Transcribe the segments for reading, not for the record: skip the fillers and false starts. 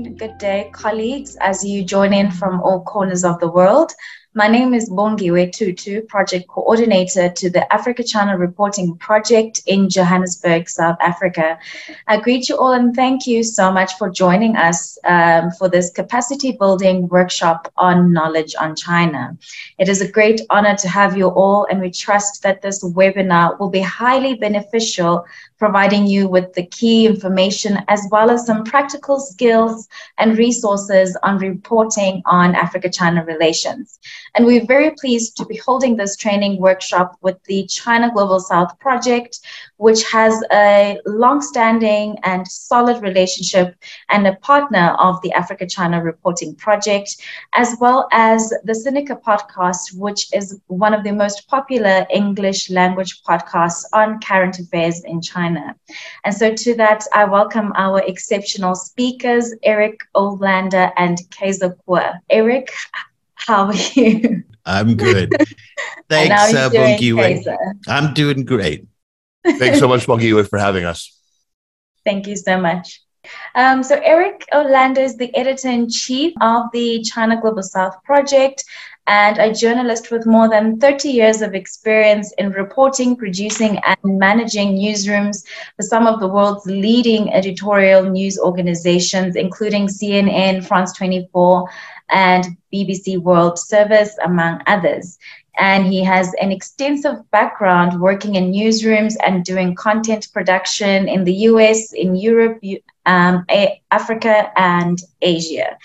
afternoon, good day, colleagues, as you join in from all corners of the world. My name is Bongiwe Tutu, Project Coordinator to the Africa Channel Reporting Project in Johannesburg, South Africa. I greet you all and thank you so much for joining us for this capacity building workshop on knowledge on China. It is a great honor to have you all, and we trust that this webinar will be highly beneficial, providing you with the key information as well as some practical skills and resources on reporting on Africa-China relations. And we're very pleased to be holding this training workshop with the China Global South Project, which has a long-standing and solid relationship and a partner of the Africa-China Reporting Project, as well as the Sinica Podcast, which is one of the most popular English language podcasts on current affairs in China. And so to that, I welcome our exceptional speakers, Eric Olander and Kaiser Kuo. Eric, how are you? I'm good. Thanks, Bongiwe. I'm doing great. Thanks so much, Bongiwe, for having us. Thank you so much. So Eric Olander is the editor-in-chief of the China Global South Project and a journalist with more than 30 years of experience in reporting, producing, and managing newsrooms for some of the world's leading editorial news organizations, including CNN, France 24, and BBC World Service, among others. And he has an extensive background working in newsrooms and doing content production in the US, in Europe, Africa, and Asia.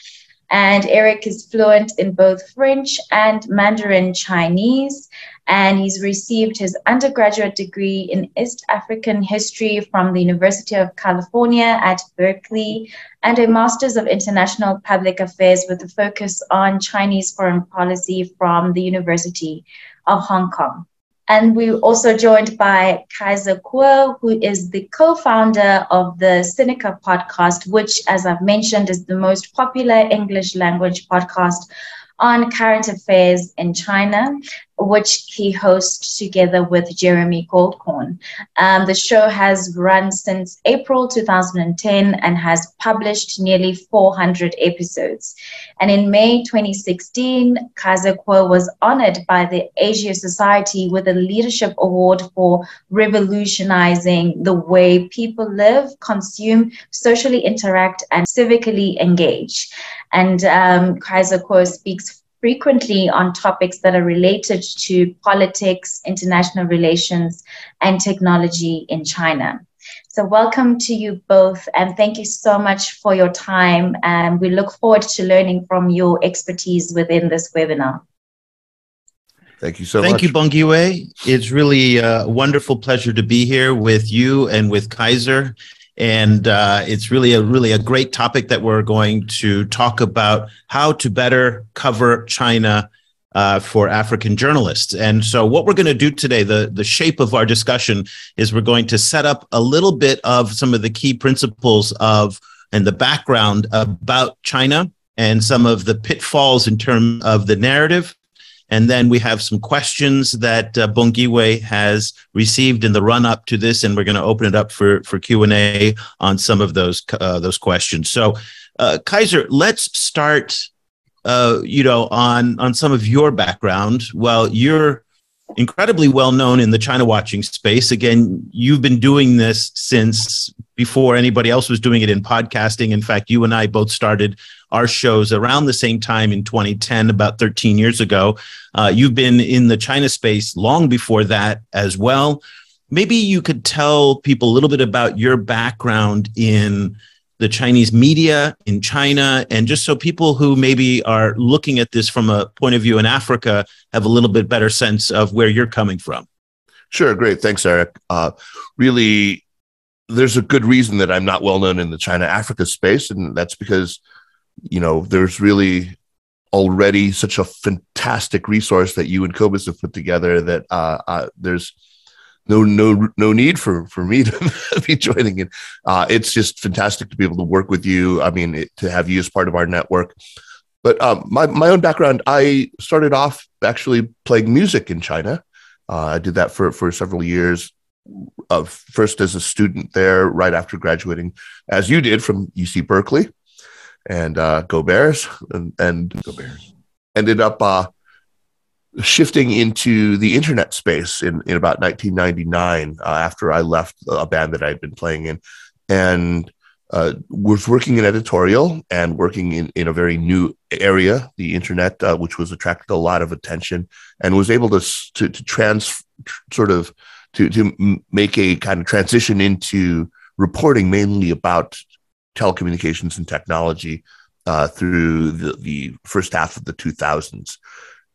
And Eric is fluent in both French and Mandarin Chinese, and he's received his undergraduate degree in East African history from the University of California at Berkeley, and a Master's of International Public Affairs with a focus on Chinese foreign policy from the University of Hong Kong. And we're also joined by Kaiser Kuo, who is the co-founder of the Sinica Podcast, which, as I've mentioned, is the most popular English language podcast on current affairs in China, which he hosts together with Jeremy Goldkorn. The show has run since April 2010 and has published nearly 400 episodes. And in May 2016, Kaiser Kuo was honored by the Asia Society with a Leadership Award for revolutionizing the way people live, consume, socially interact, and civically engage. And Kaiser Kuo speaks frequently on topics that are related to politics, international relations, and technology in China. So welcome to you both, and thank you so much for your time. And we look forward to learning from your expertise within this webinar. Thank you so much. Thank you, Bongiwe. It's really a wonderful pleasure to be here with you and with Kaiser. And it's really a great topic that we're going to talk about, how to better cover China for African journalists. And so what we're going to do today, the shape of our discussion is we're going to set up a little bit of some of the key principles of and the background about China and some of the pitfalls in terms of the narrative. And then we have some questions that Bongiwe has received in the run-up to this, and we're going to open it up for Q&A on some of those questions. So, Kaiser, let's start, on some of your background. Well, you're incredibly well known in the China watching space. Again, you've been doing this since before anybody else was doing it in podcasting. In fact, you and I both started our shows around the same time in 2010, about 13 years ago. You've been in the China space long before that as well. Maybe you could tell people a little bit about your background in the Chinese media in China, and just so people who maybe are looking at this from a point of view in Africa have a little bit better sense of where you're coming from. Sure. Great. Thanks, Eric. Really, there's a good reason that I'm not well known in the China-Africa space, and that's because, there's really already such a fantastic resource that you and Cobus have put together that there's no need for me to be joining it. It's just fantastic to be able to work with you. I mean, to have you as part of our network. But my own background, I started off actually playing music in China. I did that for several years. First as a student there, right after graduating, as you did, from UC Berkeley. and go Bears, and go Bears. Ended up shifting into the internet space in about 1999 after I left a band that I'd been playing in, and was working in editorial and working in a very new area, the internet, which was attracted a lot of attention, and was able to make a kind of transition into reporting mainly about telecommunications and technology through the first half of the 2000s.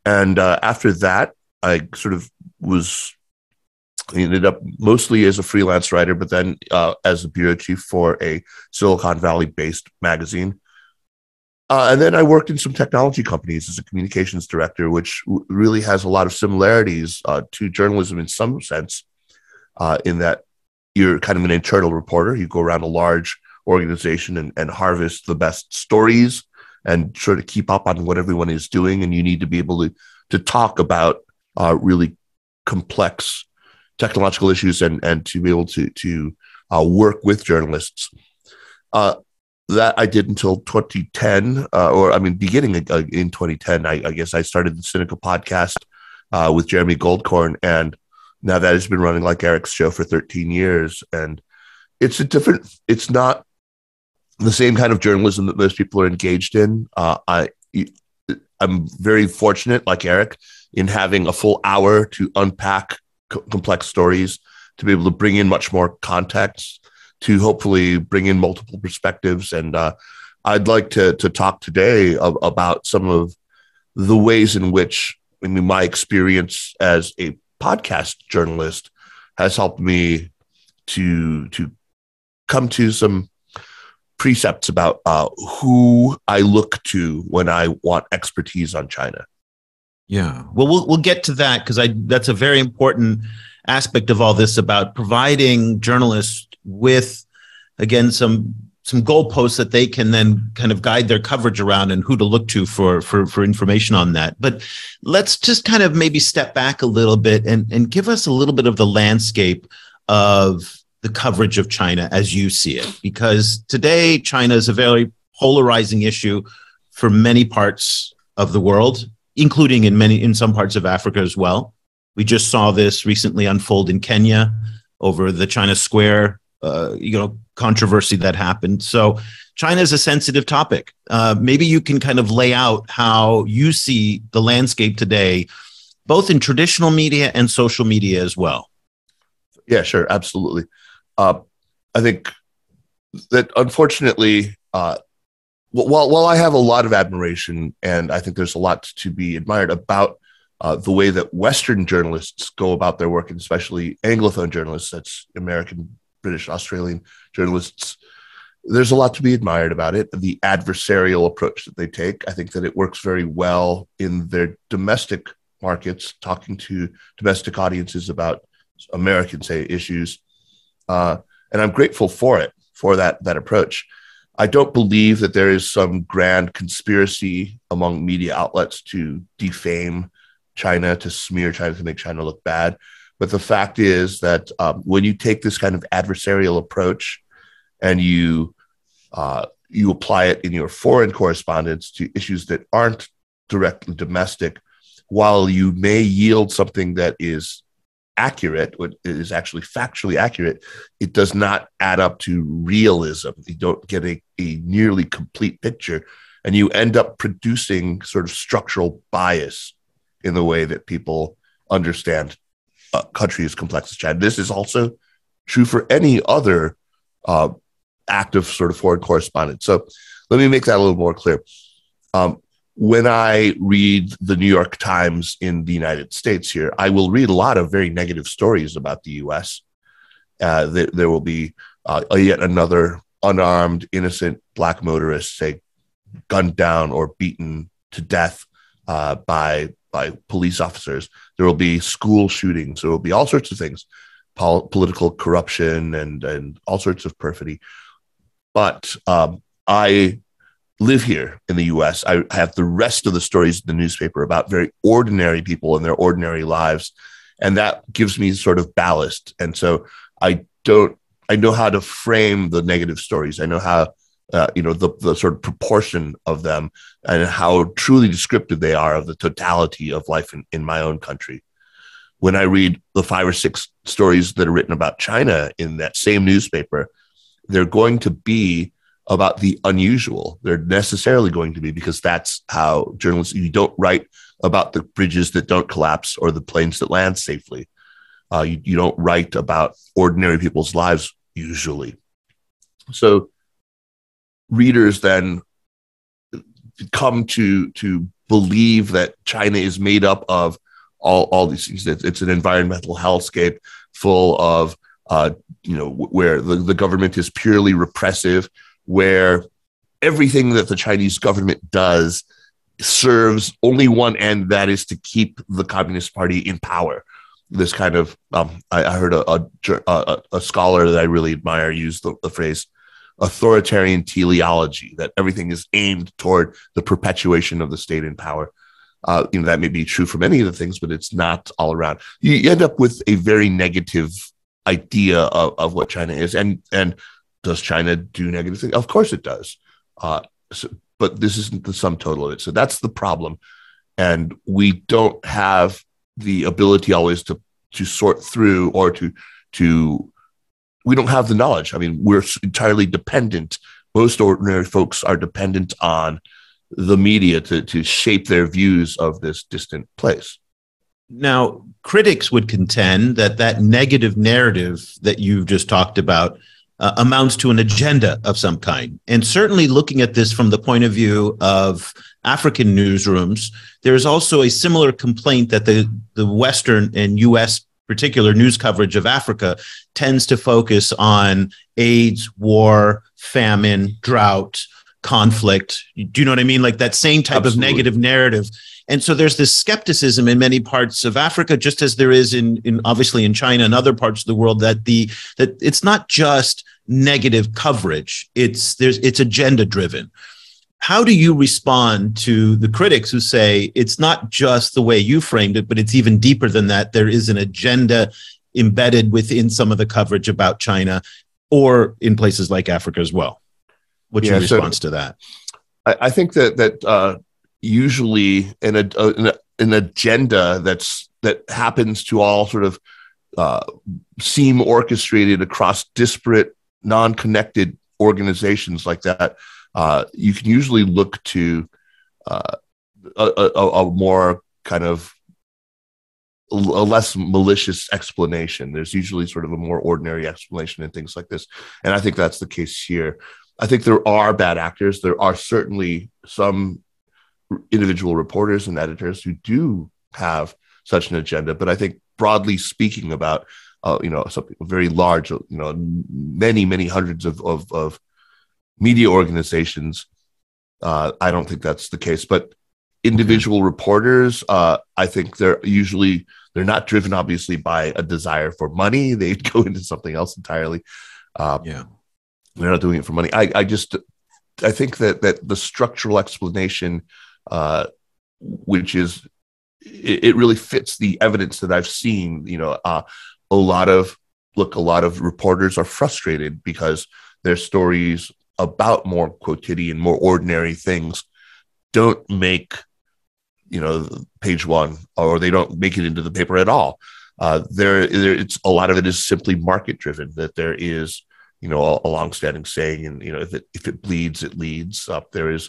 And after that, I ended up mostly as a freelance writer, but then as a bureau chief for a Silicon Valley-based magazine. And then I worked in some technology companies as a communications director, which really has a lot of similarities to journalism in some sense, in that you're kind of an internal reporter. You go around a large organization and harvest the best stories and sort of keep up on what everyone is doing. And you need to be able to talk about really complex technological issues and to be able to work with journalists. That I did until 2010, beginning in 2010, I guess I started the Sinica Podcast with Jeremy Goldkorn. And now that has been running like Eric's show for 13 years. And it's not the same kind of journalism that most people are engaged in. I'm very fortunate, like Eric, in having a full hour to unpack complex stories, to be able to bring in much more context, to hopefully bring in multiple perspectives. And I'd like to talk today about some of the ways in which my experience as a podcast journalist has helped me to come to some precepts about who I look to when I want expertise on China. Yeah, well, we'll get to that, because that's a very important aspect of all this, about providing journalists with, again, some goalposts that they can then kind of guide their coverage around and who to look to for information on that. But let's just kind of maybe step back a little bit and give us a little bit of the landscape of the coverage of China as you see it, because today China is a very polarizing issue for many parts of the world, including in some parts of Africa as well. We just saw this recently unfold in Kenya over the China Square, controversy that happened. So China is a sensitive topic. Maybe you can kind of lay out how you see the landscape today, both in traditional media and social media as well. Yeah, sure. Absolutely. I think that unfortunately, while I have a lot of admiration, and I think there's a lot to be admired about the way that Western journalists go about their work, and especially Anglophone journalists, that's American, British, Australian journalists, there's a lot to be admired about it. The adversarial approach that they take, I think that it works very well in their domestic markets, talking to domestic audiences about American, say, issues. And I'm grateful for that approach. I don't believe that there is some grand conspiracy among media outlets to defame China, to smear China, to make China look bad. But the fact is that when you take this kind of adversarial approach and you apply it in your foreign correspondence to issues that aren't directly domestic, while you may yield something that is accurate, what is actually factually accurate, it does not add up to realism. You don't get a nearly complete picture, and you end up producing sort of structural bias in the way that people understand a country as complex as China. This is also true for any other active sort of foreign correspondent. So let me make that a little more clear. When I read the New York Times in the United States here, I will read a lot of very negative stories about the U.S. There will be yet another unarmed, innocent Black motorist, say, gunned down or beaten to death by police officers. There will be school shootings. There will be all sorts of things, political corruption and all sorts of perfidy. But I live here in the U.S. I have the rest of the stories in the newspaper about very ordinary people and their ordinary lives, and that gives me sort of ballast. And so I know how to frame the negative stories. I know how the sort of proportion of them and how truly descriptive they are of the totality of life in my own country. When I read the 5 or 6 stories that are written about China in that same newspaper, they're going to be about the unusual. They're necessarily going to be, because that's how journalists, you don't write about the bridges that don't collapse or the planes that land safely. You don't write about ordinary people's lives usually. So readers then come to believe that China is made up of all these things. It's an environmental hellscape full of, where the government is purely repressive, where everything that the Chinese government does serves only one end, that is to keep the Communist Party in power. This kind of, I heard a scholar that I really admire use the phrase authoritarian teleology, that everything is aimed toward the perpetuation of the state in power. That may be true for many of the things, but it's not all around. You end up with a very negative idea of what China is. And does China do negative things? Of course it does. But this isn't the sum total of it. So that's the problem. And we don't have the ability always to sort through or we don't have the knowledge. I mean, we're entirely dependent. Most ordinary folks are dependent on the media to shape their views of this distant place. Now, critics would contend that negative narrative that you've just talked about amounts to an agenda of some kind. And certainly looking at this from the point of view of African newsrooms, there's also a similar complaint that the Western and U.S. particular news coverage of Africa tends to focus on AIDS, war, famine, drought, conflict. Do you know what I mean? Like that same type Absolutely. Of negative narrative. And so there's this skepticism in many parts of Africa, just as there is in obviously in China and other parts of the world, that it's not just negative coverage. It's agenda driven. How do you respond to the critics who say it's not just the way you framed it, but it's even deeper than that? There is an agenda embedded within some of the coverage about China or in places like Africa as well. What's your response to that? I think that usually an agenda that happens to all sort of seem orchestrated across disparate, non-connected organizations like that, you can usually look to a more kind of a less malicious explanation. There's usually sort of a more ordinary explanation in things like this. And I think that's the case here. I think there are bad actors. There are certainly some individual reporters and editors who do have such an agenda. But I think broadly speaking about, something very large, many hundreds of media organizations, I don't think that's the case. But individual reporters, I think they're not driven obviously by a desire for money. They go into something else entirely. They're not doing it for money. I think that the structural explanation, which is, it really fits the evidence that I've seen. A lot of reporters are frustrated because their stories about more quotidian, more ordinary things don't make, page one, or they don't make it into the paper at all. It's a lot of it is simply market driven, that there is, a longstanding saying, and, if it bleeds, it leads up. There is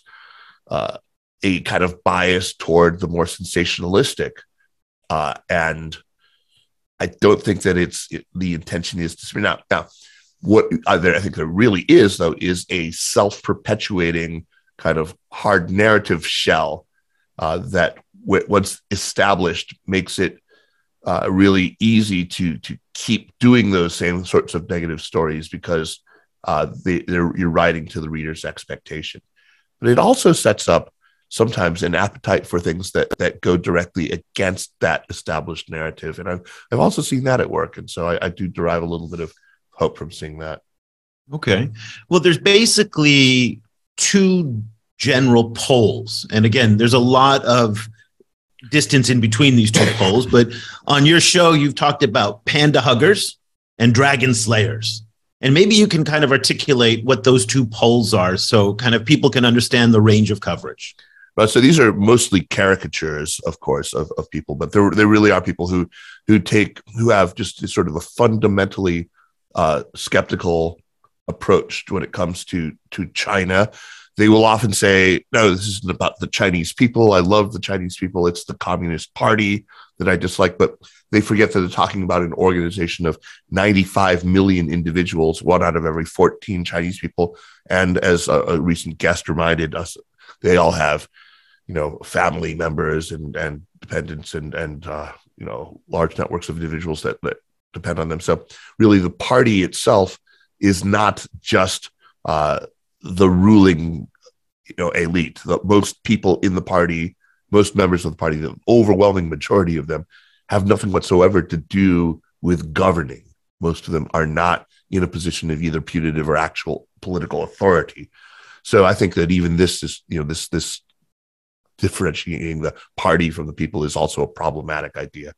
a kind of bias toward the more sensationalistic. And I don't think that the intention is to now what I think there really is, though, is a self-perpetuating kind of hard narrative shell that once established makes it really easy to keep doing those same sorts of negative stories because you're writing to the reader's expectation. But it also sets up sometimes an appetite for things that go directly against that established narrative. And I've also seen that at work. And so I do derive a little bit of hope from seeing that. Okay. Well, there's basically two general poles. And again, there's a lot of distance in between these two poles, but on your show, you've talked about panda huggers and dragon slayers. And maybe you can kind of articulate what those two poles are so kind of people can understand the range of coverage. Well, so these are mostly caricatures, of course, of people, but there really are people who have just sort of a fundamentally skeptical approach when it comes to China. They will often say, no, this isn't about the Chinese people. I love the Chinese people. It's the Communist Party that I dislike. But they forget that they're talking about an organization of 95 million individuals, 1 out of every 14 Chinese people. And as a recent guest reminded us, they all have, family members and dependents and large networks of individuals that depend on them. So really the party itself is not just the ruling, elite. Most people in the party, most members of the party, the overwhelming majority of them have nothing whatsoever to do with governing. Most of them are not in a position of either putative or actual political authority. So I think that even this is, this differentiating the party from the people is also a problematic idea.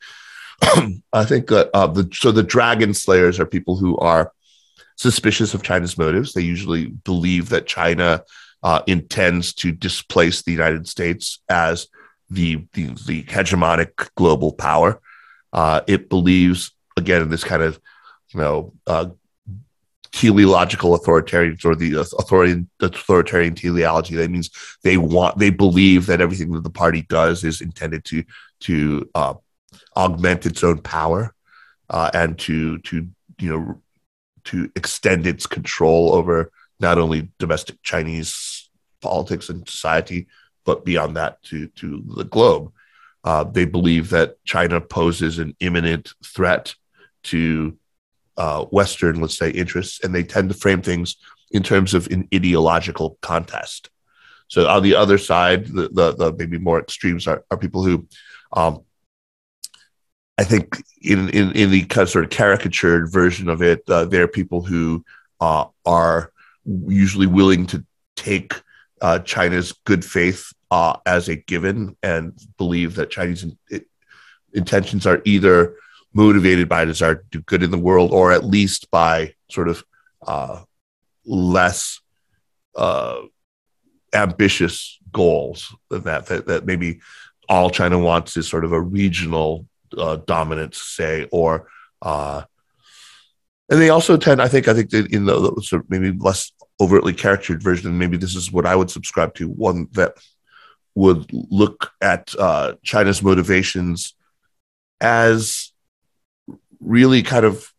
I think that the dragon slayers are people who are suspicious of China's motives. They usually believe that China intends to displace the United States as the hegemonic global power. It believes, again, in this kind of teleological authoritarian, or the authoritarian teleology. That means they believe that everything that the party does is intended to augment its own power and to extend its control over not only domestic Chinese politics and society, but beyond that to the globe. They believe that China poses an imminent threat to Western, let's say, interests, and they tend to frame things in terms of an ideological contest. So on the other side, the maybe more extremes are people who, I think in the kind of sort of caricatured version of it, they're people who are usually willing to take China's good faith as a given and believe that Chinese intentions are either motivated by a desire to do good in the world, or at least by sort of less ambitious goals than that maybe all China wants is sort of a regional dominance, say, or and they also tend, I think that in the sort of maybe less overtly caricatured version, maybe this is what I would subscribe to, one that would look at China's motivations as really kind of,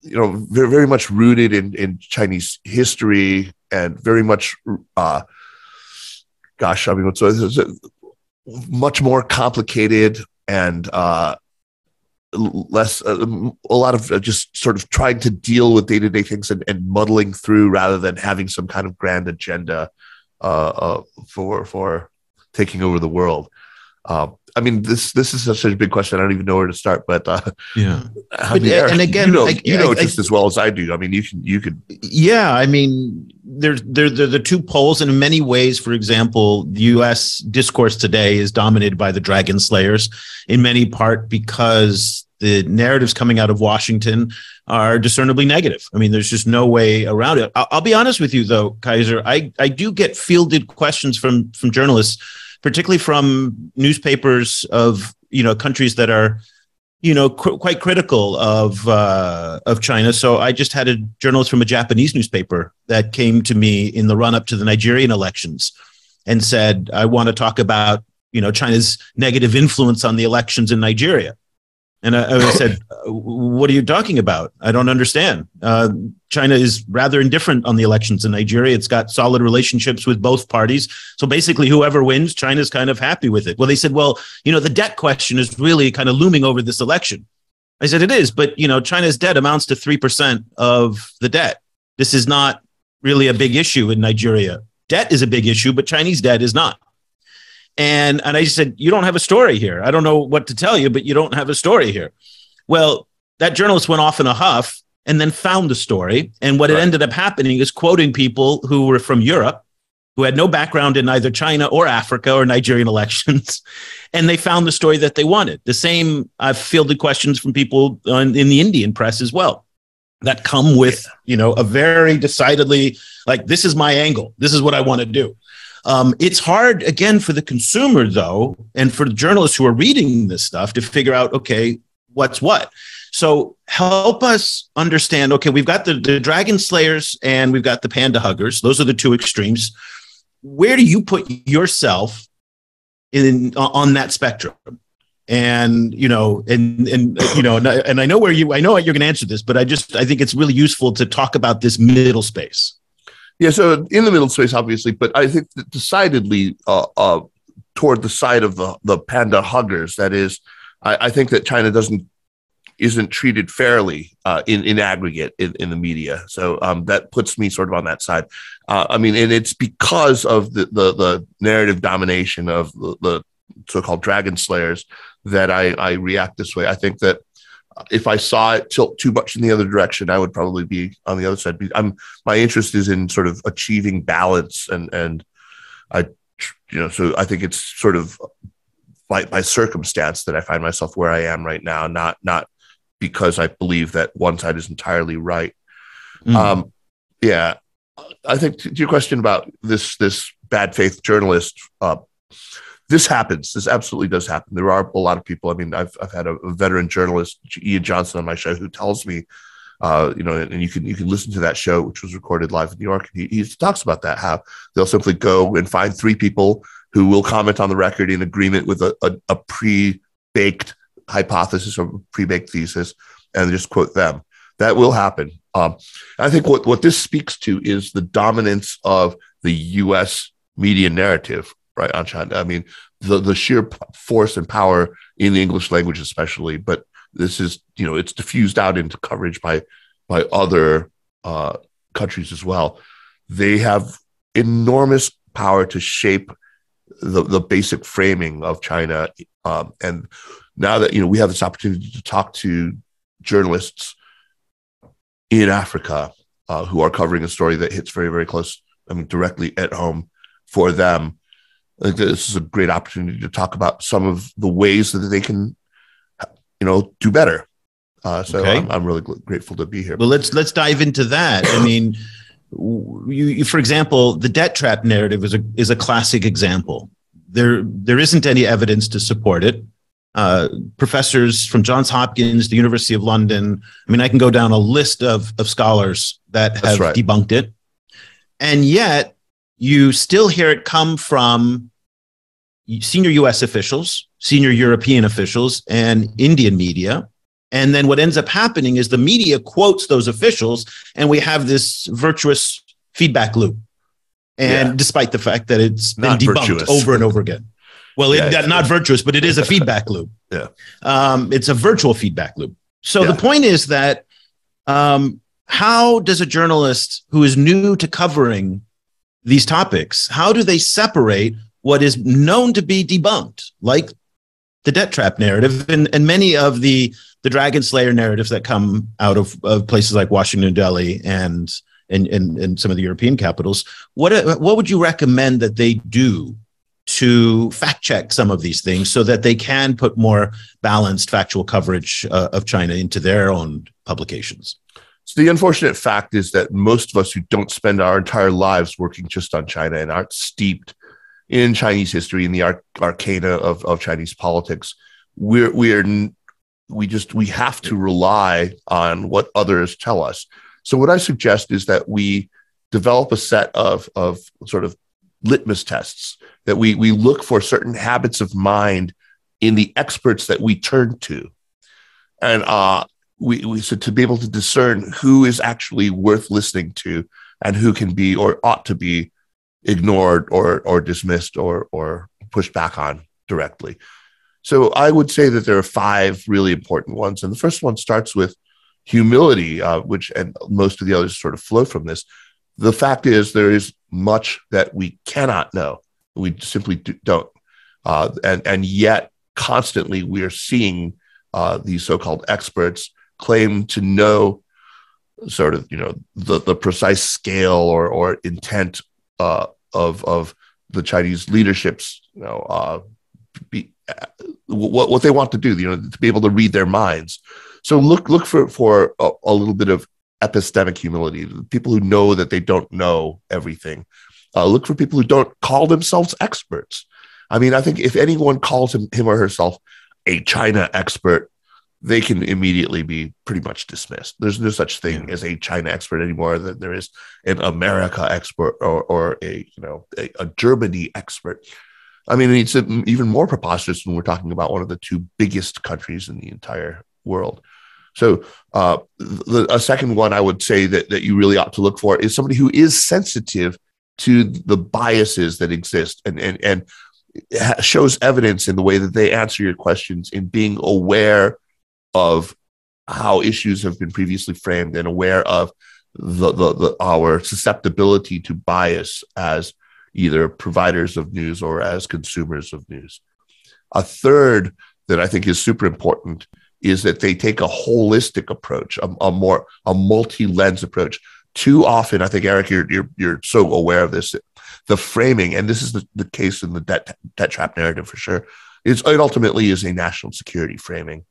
very, very much rooted in Chinese history and very much, much more complicated and less, a lot of just sort of trying to deal with day-to-day things and muddling through rather than having some kind of grand agenda for taking over the world. This is such a big question. I don't even know where to start, but yeah. Eric, and again, just as well as I do. You could. Yeah, they're the two poles, and in many ways, for example, the U.S. discourse today is dominated by the dragon slayers, in many part because the narratives coming out of Washington are discernibly negative. There's just no way around it. I'll be honest with you, though, Kaiser. I do get fielded questions from journalists, particularly from newspapers of countries that are quite critical of China. So I just had a journalist from a Japanese newspaper that came to me in the run up to the Nigerian elections and said, "I want to talk about China's negative influence on the elections in Nigeria." And I said, "What are you talking about? I don't understand. China is rather indifferent on the elections in Nigeria. It's got solid relationships with both parties. So basically, whoever wins, China's kind of happy with it." Well, they said, "Well, the debt question is really kind of looming over this election." I said, "It is, but China's debt amounts to 3% of the debt. This is not really a big issue in Nigeria. Debt is a big issue, but Chinese debt is not." And I said, "You don't have a story here. I don't know what to tell you, but you don't have a story here." Well, that journalist went off in a huff and then found the story. And what it ended up happening is quoting people who were from Europe, who had no background in either China or Africa or Nigerian elections. And they found the story that they wanted. The same, I've fielded questions from people in the Indian press as well. that come with, a very decidedly like, this is my angle. This is what I want to do. It's hard, again, for the consumer, though, and for the journalists who are reading this stuff to figure out, okay, what's what. So help us understand, okay, we've got the dragon slayers and we've got the panda huggers. Those are the two extremes. Where do you put yourself on that spectrum? And, and I know where I know you're going to answer this, but I think it's really useful to talk about this middle space. Yeah. So in the middle space, obviously, but I think that decidedly toward the side of the panda huggers. That is, I think that China isn't treated fairly in aggregate in the media. So that puts me sort of on that side. And it's because of the narrative domination of the so-called dragon slayers that I react this way. I think that if I saw it tilt too much in the other direction, I would probably be on the other side. My interest is in sort of achieving balance, and so I think it's sort of by circumstance that I find myself where I am right now, not because I believe that one side is entirely right. Yeah, I think to your question about this bad faith journalist, this happens. This absolutely does happen. There are a lot of people. I mean, I've had a veteran journalist, Ian Johnson, on my show who tells me, and you can listen to that show, which was recorded live in New York. He talks about that, how they'll simply go and find three people who will comment on the record in agreement with a pre-baked hypothesis or pre-baked thesis, and just quote them. That will happen. I think what this speaks to is the dominance of the U.S. media narrative, right, on China. I mean, the sheer force and power in the English language, especially, but this is, it's diffused out into coverage by other countries as well. They have enormous power to shape the basic framing of China. And now that, we have this opportunity to talk to journalists in Africa who are covering a story that hits very, very close, directly at home for them, I think this is a great opportunity to talk about some of the ways that they can, do better. Okay. I'm really grateful to be here. Well, let's dive into that. I mean, you, for example, the debt trap narrative is a classic example. There isn't any evidence to support it. Professors from Johns Hopkins, the University of London. I mean, I can go down a list of scholars that have debunked it. And yet you still hear it come from senior US officials, senior European officials, and Indian media. And then what ends up happening is the media quotes those officials, and we have this virtuous feedback loop. And despite the fact that it's been debunked over and over again. Well, not virtuous, but it is a feedback loop. Yeah, it's a virtual feedback loop. So the point is that how does a journalist who is new to covering these topics, how do they separate what is known to be debunked, like the debt trap narrative and many of the dragon slayer narratives that come out of places like Washington, Delhi, and some of the European capitals? What would you recommend that they do to fact check some of these things so that they can put more balanced factual coverage of China into their own publications? So the unfortunate fact is that most of us who don't spend our entire lives working just on China and aren't steeped in Chinese history and the arcana of Chinese politics, we have to rely on what others tell us. So what I suggest is that we develop a set of sort of litmus tests, that we look for certain habits of mind in the experts that we turn to. And we so to be able to discern who is actually worth listening to and who can be or ought to be ignored or dismissed or pushed back on directly. So I would say that there are 5 really important ones. And the first one starts with humility, which, and most of the others sort of flow from this. The fact is there is much that we cannot know. We simply don't. And yet constantly we are seeing these so-called experts claim to know sort of, the precise scale or intent of the Chinese leadership's, what they want to do, to be able to read their minds. So look for a little bit of epistemic humility, people who know that they don't know everything. Look for people who don't call themselves experts. I mean, I think if anyone calls him or herself a China expert, they can immediately be pretty much dismissed. There's no such thing as a China expert anymore than there is an America expert or a Germany expert. I mean, it's even more preposterous when we're talking about one of the two biggest countries in the entire world. So a second one I would say that you really ought to look for is somebody who is sensitive to the biases that exist and shows evidence in the way that they answer your questions, in being aware of how issues have been previously framed and aware of our susceptibility to bias as either providers of news or as consumers of news. A third that I think is super important is that they take a holistic approach, a multi-lens approach. Too often, I think, Eric, you're so aware of this, the framing, and this is the case in the debt trap narrative for sure, it ultimately is a national security framing.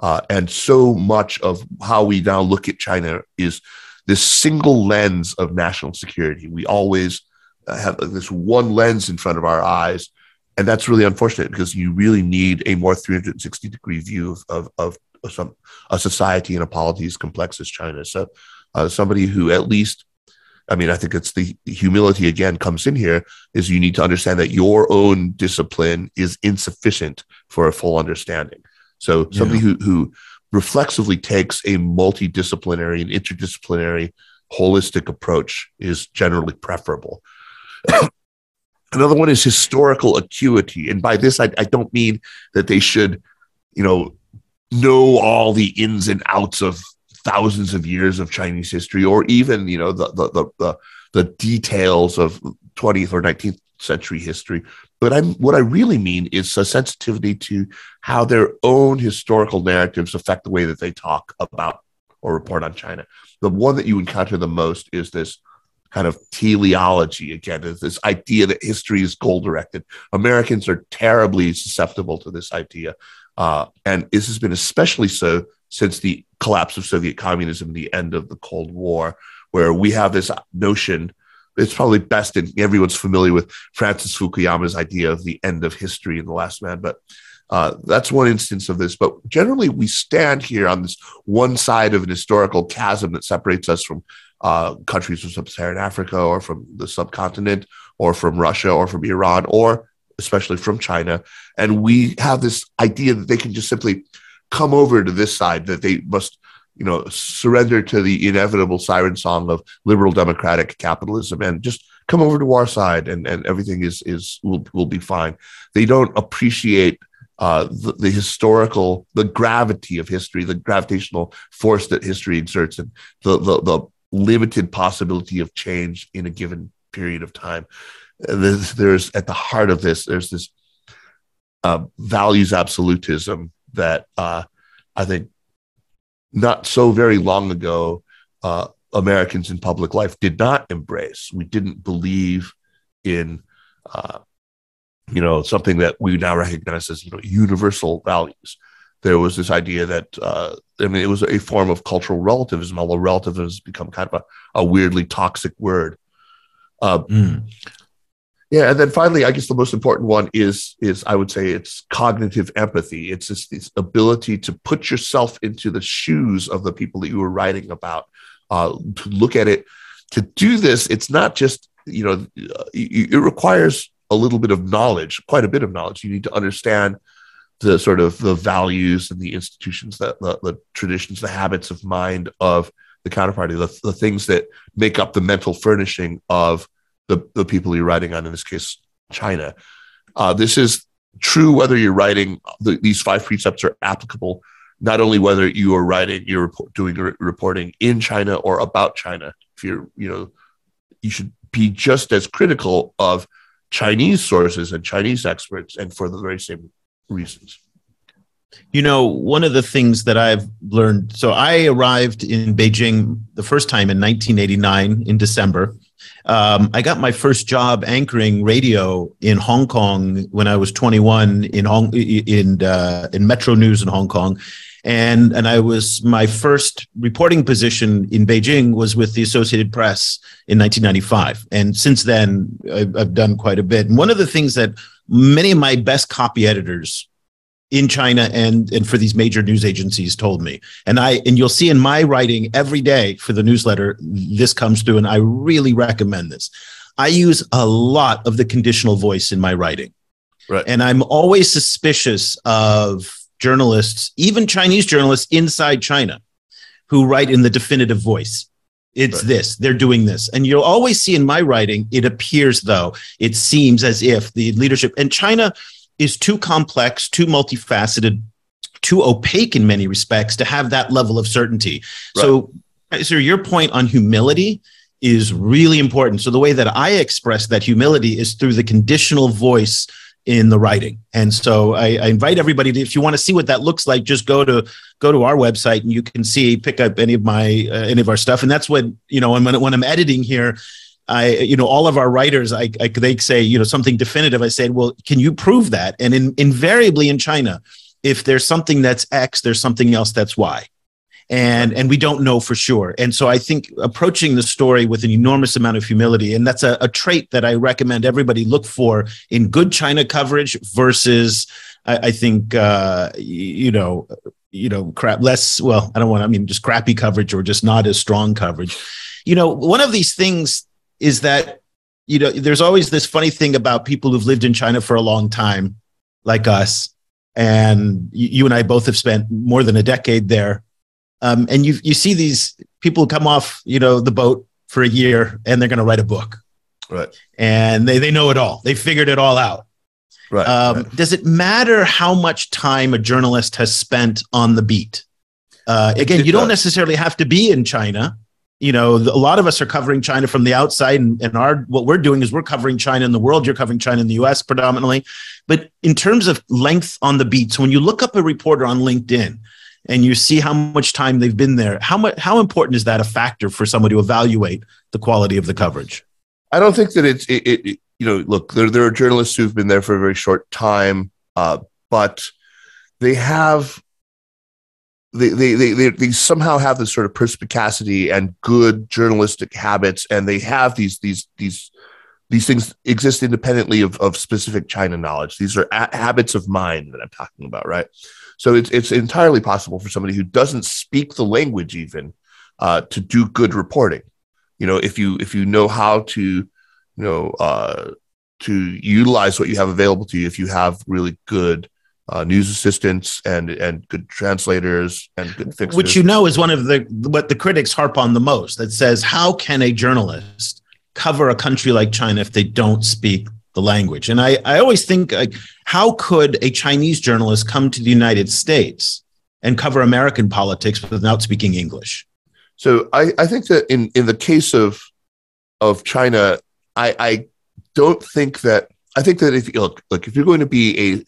And so much of how we now look at China is this single lens of national security. We always have this one lens in front of our eyes. And that's really unfortunate, because you really need a more 360-degree view of a society and a polity as complex as China. So somebody who at least, I mean, I think it's the humility again comes in here, is you need to understand that your own discipline is insufficient for a full understanding. So somebody who reflexively takes a multidisciplinary and interdisciplinary holistic approach is generally preferable. Another one is historical acuity. And by this, I don't mean that they should, know all the ins and outs of thousands of years of Chinese history, or even, the details of 20th or 19th century history. But what I really mean is a sensitivity to how their own historical narratives affect the way that they talk about or report on China. The one that you encounter the most is this kind of teleology, again, is this idea that history is goal-directed. Americans are terribly susceptible to this idea. And this has been especially so since the collapse of Soviet communism, the end of the Cold War, where we have this notion. It's probably best, and everyone's familiar with Francis Fukuyama's idea of the end of history in The Last Man, but that's one instance of this. But generally, we stand here on this one side of an historical chasm that separates us from countries from sub-Saharan Africa, or from the subcontinent, or from Russia, or from Iran, or especially from China. And we have this idea that they can just simply come over to this side, that they must surrender to the inevitable siren song of liberal democratic capitalism and just come over to our side, and everything will be fine. They don't appreciate the historical, the gravity of history, the gravitational force that history exerts, and the limited possibility of change in a given period of time. There's at the heart of this, there's this values absolutism that I think not so very long ago, Americans in public life did not embrace. We didn't believe in, something that we now recognize as, universal values. There was this idea that, it was a form of cultural relativism, although relativism has become kind of a weirdly toxic word. Yeah, and then finally, I guess the most important one is I would say it's cognitive empathy. It's this ability to put yourself into the shoes of the people that you were writing about, to look at it. To do this, it's not just, it requires a little bit of knowledge, quite a bit of knowledge. You need to understand the sort of the values and the institutions, the traditions, the habits of mind of the counterparty, the things that make up the mental furnishing of the people you're writing on, in this case, China. This is true whether you're writing, these 5 precepts are applicable, not only whether you are writing, you're doing reporting in China or about China. If you're, you should be just as critical of Chinese sources and Chinese experts, and for the very same reasons. One of the things that I've learned, so I arrived in Beijing the first time in 1989 in December. I got my first job anchoring radio in Hong Kong when I was 21 in Metro News in Hong Kong. And I was, my first reporting position in Beijing was with the Associated Press in 1995. And since then, I've done quite a bit. And one of the things that many of my best copy editors in China and for these major news agencies told me, and you'll see in my writing every day for the newsletter, this comes through, and I really recommend this. I use a lot of the conditional voice in my writing. Right. And I'm always suspicious of journalists, even Chinese journalists inside China, who write in the definitive voice. It's right. This, they're doing this. And you'll always see in my writing, it appears though, it seems as if the leadership, and China is too complex, too multifaceted, too opaque in many respects to have that level of certainty. Right. So your point on humility is really important. So the way that I express that humility is through the conditional voice in the writing. And so I invite everybody to, if you want to see what that looks like, just go to our website and you can pick up any of our stuff. And that's what, when I'm editing here, all of our writers, they say, something definitive. I say, well, can you prove that? And invariably in China, if there's something that's X, there's something else that's Y. And we don't know for sure. And so I think approaching the story with an enormous amount of humility, and that's a trait that I recommend everybody look for in good China coverage versus, I think, just crappy coverage or just not as strong coverage. One of these things is that, there's always this funny thing about people who've lived in China for a long time, like us. And you and I both have spent more than a decade there. And you see these people come off, the boat for a year and they're going to write a book. Right. And they know it all. They figured it all out. Right, right. Does it matter how much time a journalist has spent on the beat? Again, you don't necessarily have to be in China. A lot of us are covering China from the outside, and what we're doing is we're covering China in the world. You're covering China in the US predominantly. But in terms of length on the beat, so when you look up a reporter on LinkedIn, and you see how much time they've been there, how important is that a factor for someone to evaluate the quality of the coverage? I don't think that look, there are journalists who've been there for a very short time, but they somehow have this sort of perspicacity and good journalistic habits, and they have these things exist independently of specific China knowledge. These are habits of mind that I'm talking about, right? So it's entirely possible for somebody who doesn't speak the language even to do good reporting. If you know how to utilize what you have available to you, if you have really good news assistants and good translators and good fixers, which is one of what the critics harp on the most. That says, how can a journalist cover a country like China if they don't speak the language? And I always think, how could a Chinese journalist come to the United States and cover American politics without speaking English? So I think that in the case of China, I don't think that. I think that if you're going to be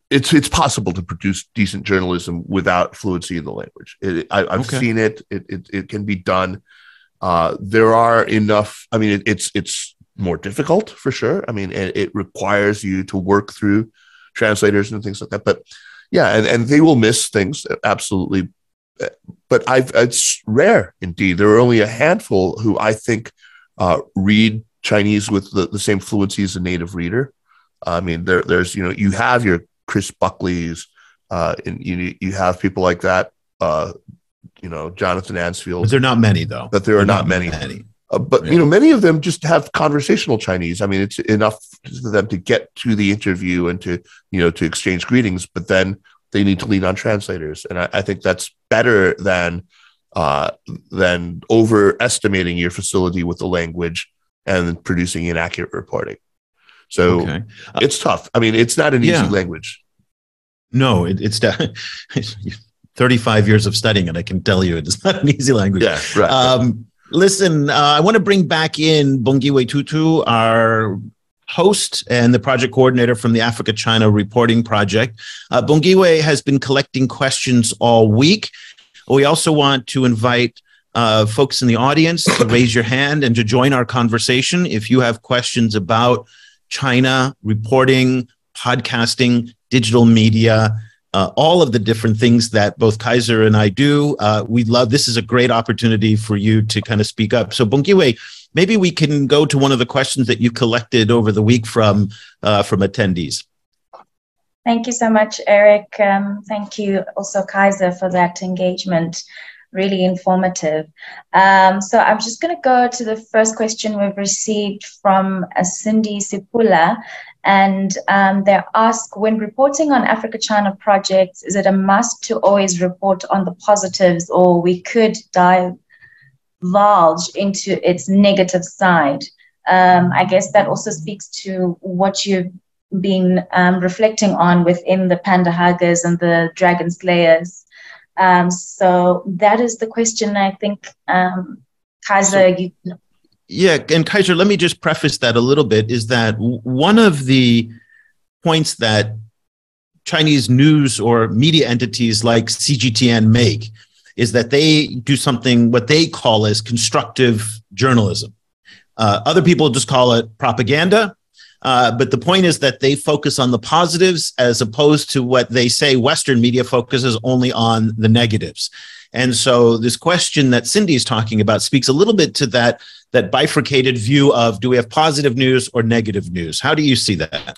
it's possible to produce decent journalism without fluency in the language. I've seen it. It can be done. There are enough. I mean, it's more difficult for sure. I mean, it requires you to work through translators and things like that. But yeah, and they will miss things, absolutely. But it's rare indeed. There are only a handful who I think read Chinese with the same fluency as a native reader. I mean, there's you have your Chris Buckleys, and you have people like that. Jonathan Ansfield. But there are not many, though. But there are not many. But many of them just have conversational Chinese. I mean, it's enough for them to get to the interview and to exchange greetings. But then they need to lean on translators, and I think that's better than overestimating your facility with the language and producing inaccurate reporting. So it's tough. I mean, it's not an easy language. No, it's 35 years of studying it. I can tell you it's not an easy language. Yeah, right. Listen, I want to bring back in Bongiwe Tutu, our host and the project coordinator from the Africa-China Reporting Project. Bongiwe has been collecting questions all week. We also want to invite folks in the audience to raise your hand and to join our conversation if you have questions about China, reporting, podcasting, digital media, all of the different things that both Kaiser and I do. We love, this is a great opportunity for you to kind of speak up. So Bongyiwei, maybe we can go to one of the questions that you collected over the week from attendees. Thank you so much, Eric. Thank you also, Kaiser, for that engagement. Really informative. So I'm just going to go to the first question we've received from Cindy Sipula. And they ask, when reporting on Africa-China projects, is it a must to always report on the positives, or we could divulge into its negative side? I guess that also speaks to what you've been reflecting on within the panda huggers and the dragon slayers. So that is the question, I think, Kaiser. Yeah, and Kaiser, let me just preface that a little bit, is that one of the points that Chinese news or media entities like CGTN make is that they do something, what they call as constructive journalism. Other people just call it propaganda. But the point is that they focus on the positives as opposed to what they say Western media focuses only on the negatives. And so this question that Cindy is talking about speaks a little bit to that bifurcated view of, do we have positive news or negative news? How do you see that?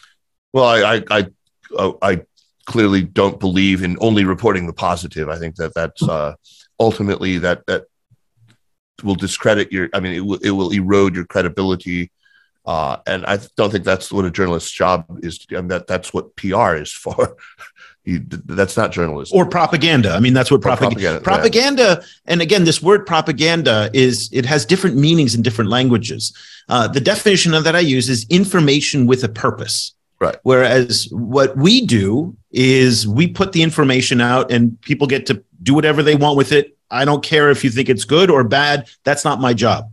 Well, I clearly don't believe in only reporting the positive. I think that's ultimately that will discredit it will erode your credibility. And I don't think that's what a journalist's job is. And that's what PR is for. That's not journalism. Or propaganda. I mean, that's what propaganda. Yeah. And again, this word propaganda it has different meanings in different languages. The definition of that I use is information with a purpose. Right. Whereas what we do is we put the information out and people get to do whatever they want with it. I don't care if you think it's good or bad. That's not my job.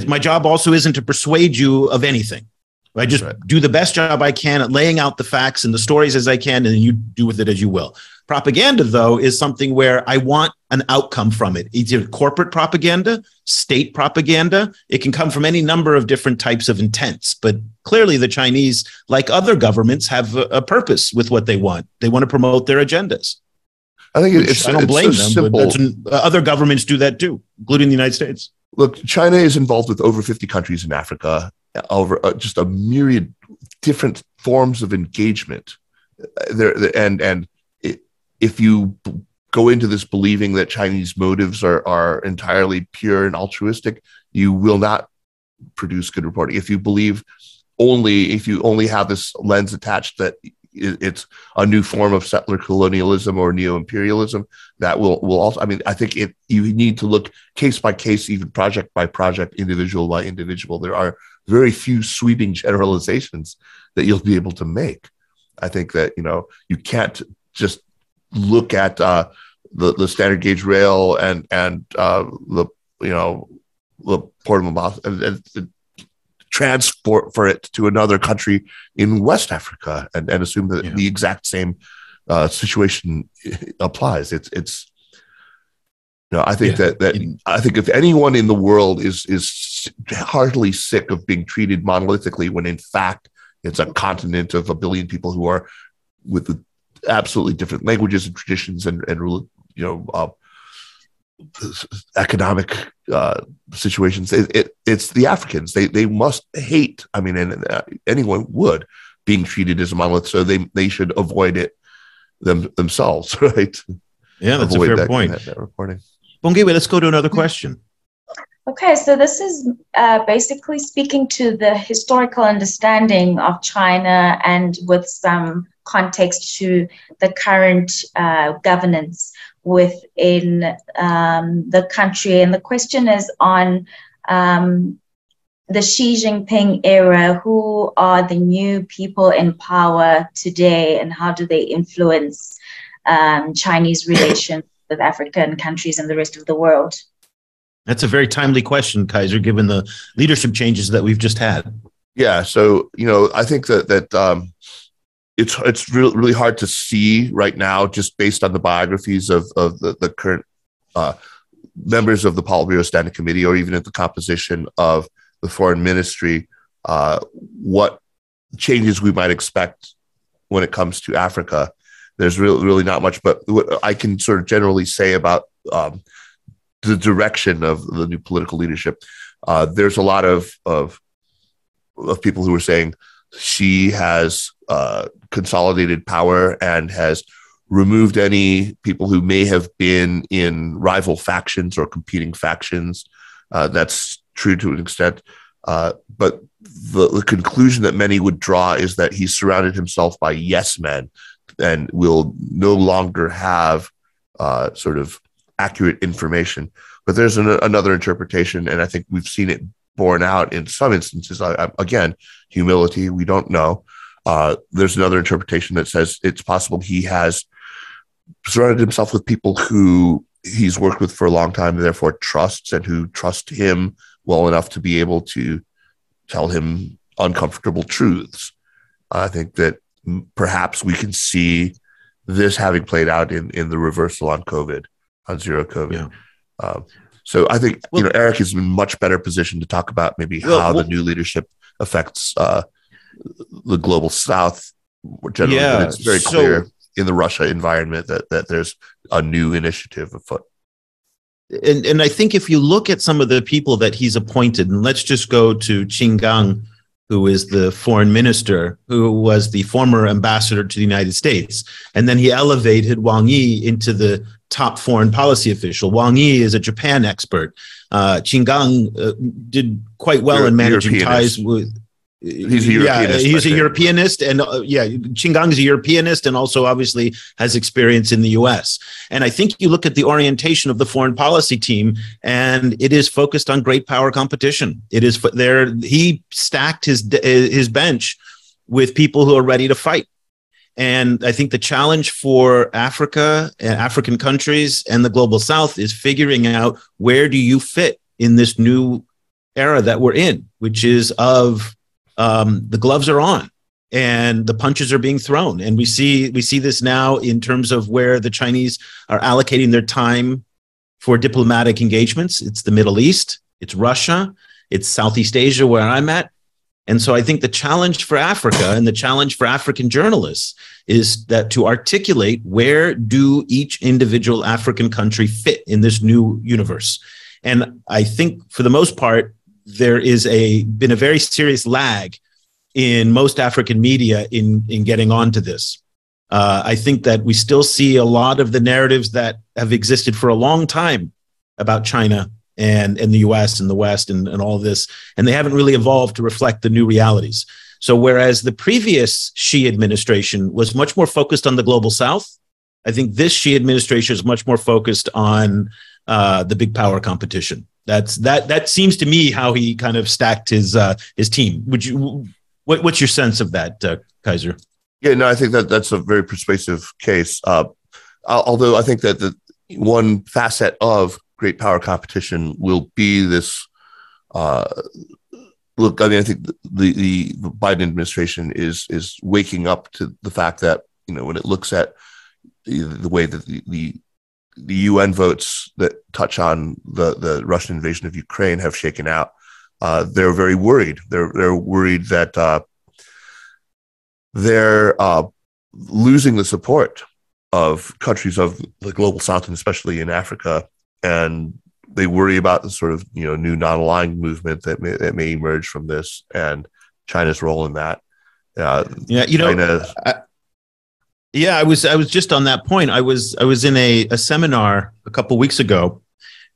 My job also isn't to persuade you of anything. I just do the best job I can at laying out the facts and the stories as I can, and then you do with it as you will. Propaganda, though, is something where I want an outcome from it. Either corporate propaganda, state propaganda. It can come from any number of different types of intents. But clearly the Chinese, like other governments, have a purpose with what they want. They want to promote their agendas. I think I don't blame them, but other governments do that too, including the United States. Look, China is involved with over 50 countries in Africa, over just a myriad different forms of engagement. If you go into this believing that Chinese motives are entirely pure and altruistic, you will not produce good reporting. If you only have this lens attached that it's a new form of settler colonialism or neo-imperialism, that will also, I think you need to look case by case, even project by project, individual by individual. There are very few sweeping generalizations that you'll be able to make. I think that, you can't just look at the standard gauge rail and the portable bus and transport for it to another country in West Africa and assume that the exact same situation applies. I think I think if anyone in the world is heartily sick of being treated monolithically, when in fact it's a continent of 1 billion people who are with absolutely different languages and traditions and economic situations, it's the Africans. They must hate. And anyone would, being treated as a monolith, so they should avoid it themselves, right? Yeah, that's avoid a fair point. That reporting. Bongyiwei, let's go to another question. Okay, so this is basically speaking to the historical understanding of China and with some context to the current governance within the country. And the question is on the Xi Jinping era. Who are the new people in power today, and how do they influence Chinese relations with African countries and the rest of the world? That's a very timely question, Kaiser, given the leadership changes that we've just had. Yeah, so I think that it's really hard to see right now, just based on the biographies of the current members of the Politburo Standing Committee, or even at the composition of the foreign ministry, what changes we might expect when it comes to Africa. There's really not much, but what I can sort of generally say about the direction of the new political leadership. There's a lot of people who are saying she has consolidated power and has removed any people who may have been in rival factions or competing factions. That's true to an extent. But the conclusion that many would draw is that he's surrounded himself by yes men and will no longer have sort of accurate information. But there's another interpretation, and I think we've seen it borne out in some instances. Again, humility, we don't know. There's another interpretation that says it's possible he has surrounded himself with people who he's worked with for a long time and therefore trusts, and who trust him well enough to be able to tell him uncomfortable truths. I think that perhaps we can see this having played out in the reversal on COVID, on zero COVID. Yeah. So I think, Eric is in a much better position to talk about maybe how the new leadership affects the global South generally. Yeah, but it's very clear in the Russia environment that there's a new initiative afoot. And I think if you look at some of the people that he's appointed, and let's just go to Qin Gang, who is the foreign minister, who was the former ambassador to the United States. And then he elevated Wang Yi into the top foreign policy official. Wang Yi is a Japan expert. Qin Gang did quite well in managing ties with... He's a Europeanist. He's a Europeanist, and Qin Gang is a Europeanist, and also obviously has experience in the U.S. And I think you look at the orientation of the foreign policy team, and it is focused on great power competition. It is there. He stacked his bench with people who are ready to fight. And I think the challenge for Africa and African countries and the global South is figuring out, where do you fit in this new era that we're in, which is of the gloves are on and the punches are being thrown. And we see this now in terms of where the Chinese are allocating their time for diplomatic engagements. It's the Middle East, it's Russia, it's Southeast Asia, where I'm at. And so I think the challenge for Africa and the challenge for African journalists is that to articulate, where do each individual African country fit in this new universe? And I think for the most part, there is been a very serious lag in most African media in getting onto this. I think that we still see a lot of the narratives that have existed for a long time about China and the US and the West and all this, and they haven't really evolved to reflect the new realities. So whereas the previous Xi administration was much more focused on the global South, I think this Xi administration is much more focused on the big power competition. That seems to me how he kind of stacked his team. What's your sense of that, Kaiser? Yeah, no, I think that's a very persuasive case. Although I think that the one facet of great power competition will be this. Look, I mean, I think the Biden administration is waking up to the fact that, when it looks at the way that the UN votes that touch on the Russian invasion of Ukraine have shaken out, they're very worried. They're worried that they're losing the support of countries of the global South, and especially in Africa. And they worry about the sort of new non-aligned movement that may emerge from this, and China's role in that. I was just on that point. I was in a seminar a couple weeks ago,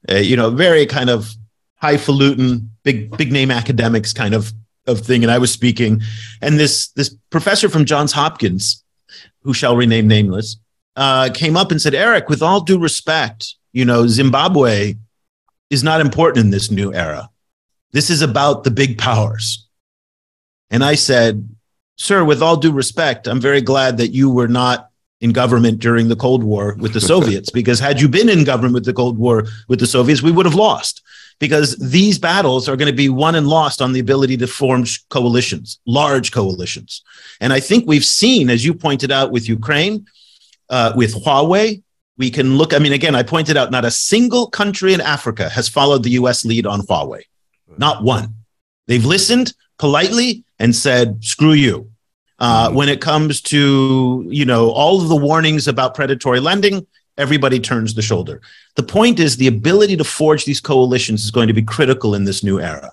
very kind of highfalutin, big name academics kind of thing, and I was speaking, and this professor from Johns Hopkins, who shall remain nameless, came up and said, "Eric, with all due respect, Zimbabwe is not important in this new era. This is about the big powers." And I said, "Sir, with all due respect, I'm very glad that you were not in government during the Cold War with the Soviets, because had you been in government with the Cold War with the Soviets, we would have lost, because these battles are going to be won and lost on the ability to form coalitions, large coalitions." And I think we've seen, as you pointed out, with Ukraine, with Huawei, We can look, I mean, again, I pointed out not a single country in Africa has followed the US lead on Huawei. Not one. They've listened politely and said, screw you. When it comes to, all of the warnings about predatory lending, everybody turns the shoulder. The point is the ability to forge these coalitions is going to be critical in this new era.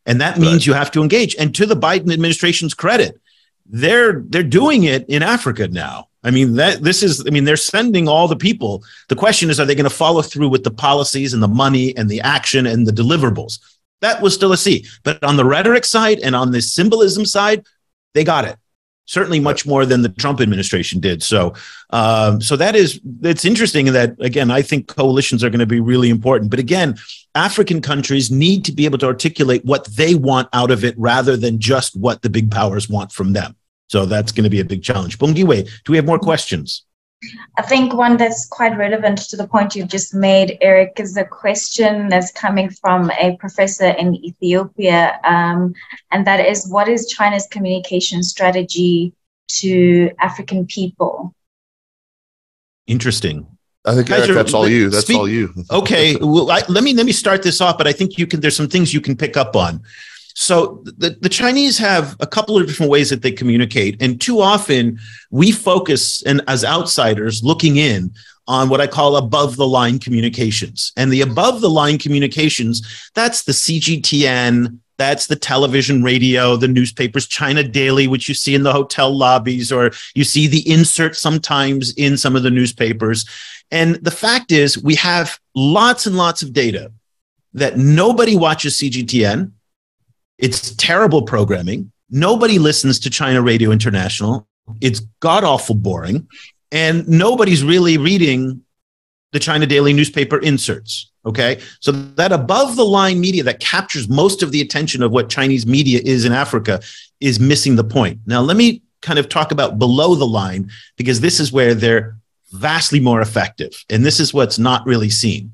And that means you have to engage. And to the Biden administration's credit, they're doing it in Africa now. I mean, they're sending all the people. The question is, are they going to follow through with the policies and the money and the action and the deliverables? That was still a see. But on the rhetoric side and on the symbolism side, they got it. Certainly much more than the Trump administration did. So it's interesting that, again, I think coalitions are going to be really important. But again, African countries need to be able to articulate what they want out of it rather than just what the big powers want from them. So that's going to be a big challenge. Bongiwe, do we have more questions? I think one that's quite relevant to the point you've just made, Eric, is a question that's coming from a professor in Ethiopia. And that is, what is China's communication strategy to African people? Interesting. I think, Eric, that's all you. That's all you. Okay. Well, let me start this off, but I think there's some things you can pick up on. So the Chinese have a couple of different ways that they communicate. And too often we focus, and as outsiders looking in, on what I call above the line communications. And the above the line communications, that's the CGTN, that's the television, radio, the newspapers, China Daily, which you see in the hotel lobbies, or you see the insert sometimes in some of the newspapers. And the fact is, we have lots and lots of data that nobody watches CGTN. It's terrible programming. Nobody listens to China Radio International. It's god-awful boring. And nobody's really reading the China Daily newspaper inserts, okay? So that above-the-line media that captures most of the attention of what Chinese media is in Africa is missing the point. Now, let me kind of talk about below the line, because this is where they're vastly more effective. And this is what's not really seen.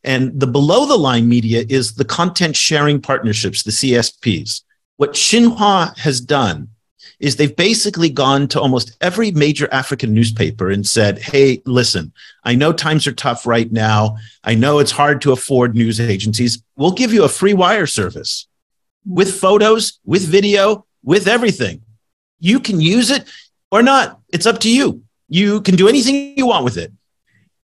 And the below the line media is the content sharing partnerships, the CSPs. What Xinhua has done is they've basically gone to almost every major African newspaper and said, hey, listen, I know times are tough right now. I know it's hard to afford news agencies. We'll give you a free wire service with photos, with video, with everything. You can use it or not. It's up to you. You can do anything you want with it.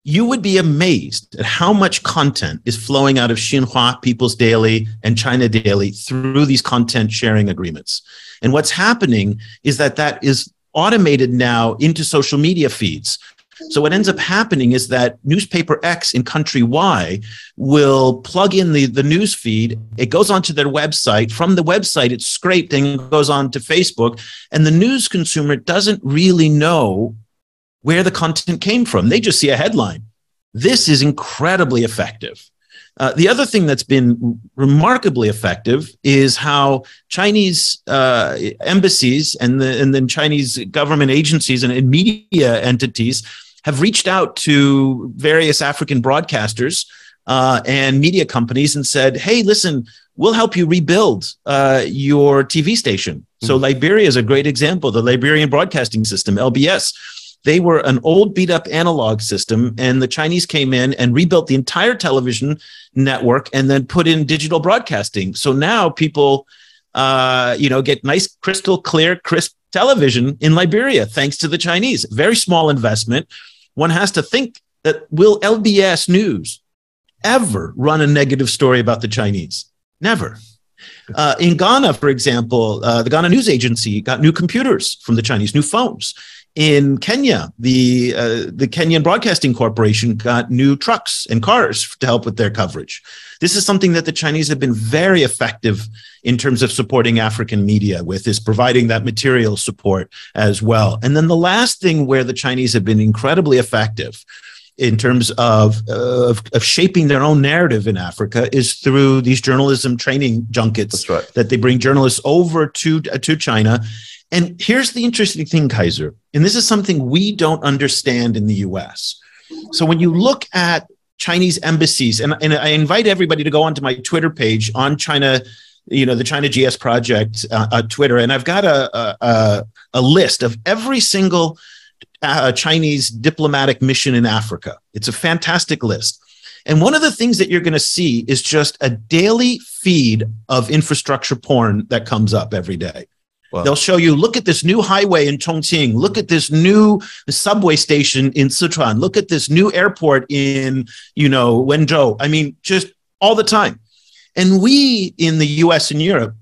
You would be amazed at how much content is flowing out of Xinhua, People's Daily, and China Daily through these content sharing agreements. And what's happening is that is automated now into social media feeds. So what ends up happening is that newspaper X in country Y will plug in the news feed. It goes onto their website. From the website, it's scraped and goes on to Facebook. And the news consumer doesn't really know where the content came from. They just see a headline. This is incredibly effective. The other thing that's been remarkably effective is how Chinese embassies and then Chinese government agencies and media entities have reached out to various African broadcasters and media companies and said, hey, listen, we'll help you rebuild your TV station. So Liberia is a great example, the Liberian Broadcasting System, LBS. They were an old beat-up analog system, and the Chinese came in and rebuilt the entire television network and then put in digital broadcasting. So now people, get nice, crystal clear, crisp television in Liberia, thanks to the Chinese. Very small investment. One has to think that will LBS News ever run a negative story about the Chinese? Never. In Ghana, for example, the Ghana News Agency got new computers from the Chinese, new phones. In Kenya, the Kenyan Broadcasting Corporation got new trucks and cars to help with their coverage. This is something that the Chinese have been very effective in terms of supporting African media with, is providing that material support as well. And then the last thing where the Chinese have been incredibly effective in terms of shaping their own narrative in Africa is through these journalism training junkets. That's right. That they bring journalists over to China. And here's the interesting thing, Kaiser, and this is something we don't understand in the US. So when you look at Chinese embassies, and I invite everybody to go onto my Twitter page on China, the China GS Project on Twitter, and I've got a list of every single Chinese diplomatic mission in Africa. It's a fantastic list. And one of the things that you're going to see is just a daily feed of infrastructure porn that comes up every day. Wow. They'll show you, look at this new highway in Chongqing. Look at this new subway station in Sichuan. Look at this new airport in, Wenzhou. I mean, just all the time. And we in the US and Europe,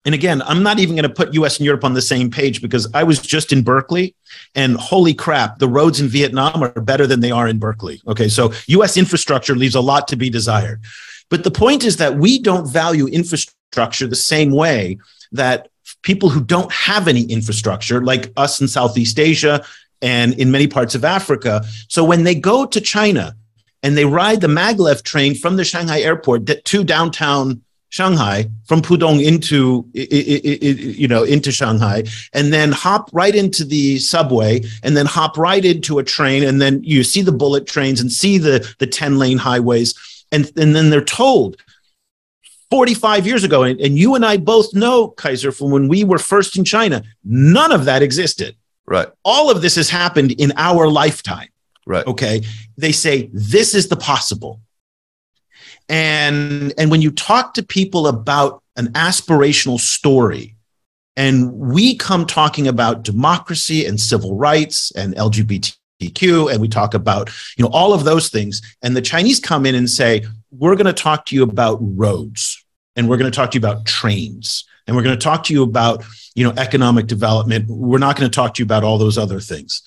and again, I'm not even going to put US and Europe on the same page because I was just in Berkeley and holy crap, the roads in Vietnam are better than they are in Berkeley. Okay, so US infrastructure leaves a lot to be desired. But the point is that we don't value infrastructure the same way that people who don't have any infrastructure, like us in Southeast Asia and in many parts of Africa. So when they go to China and they ride the maglev train from the Shanghai airport to downtown Shanghai, from Pudong into Shanghai, and then hop right into the subway, and then hop right into a train, and then you see the bullet trains and see the 10-lane highways, and then they're told 45 years ago, and you and I both know, Kaiser, from when we were first in China, none of that existed. Right. All of this has happened in our lifetime. Right. Okay. They say this is the possible. And when you talk to people about an aspirational story, and we come talking about democracy and civil rights and LGBTQ, and we talk about, all of those things, and the Chinese come in and say, we're going to talk to you about roads, and we're going to talk to you about trains, and we're going to talk to you about, economic development. We're not going to talk to you about all those other things.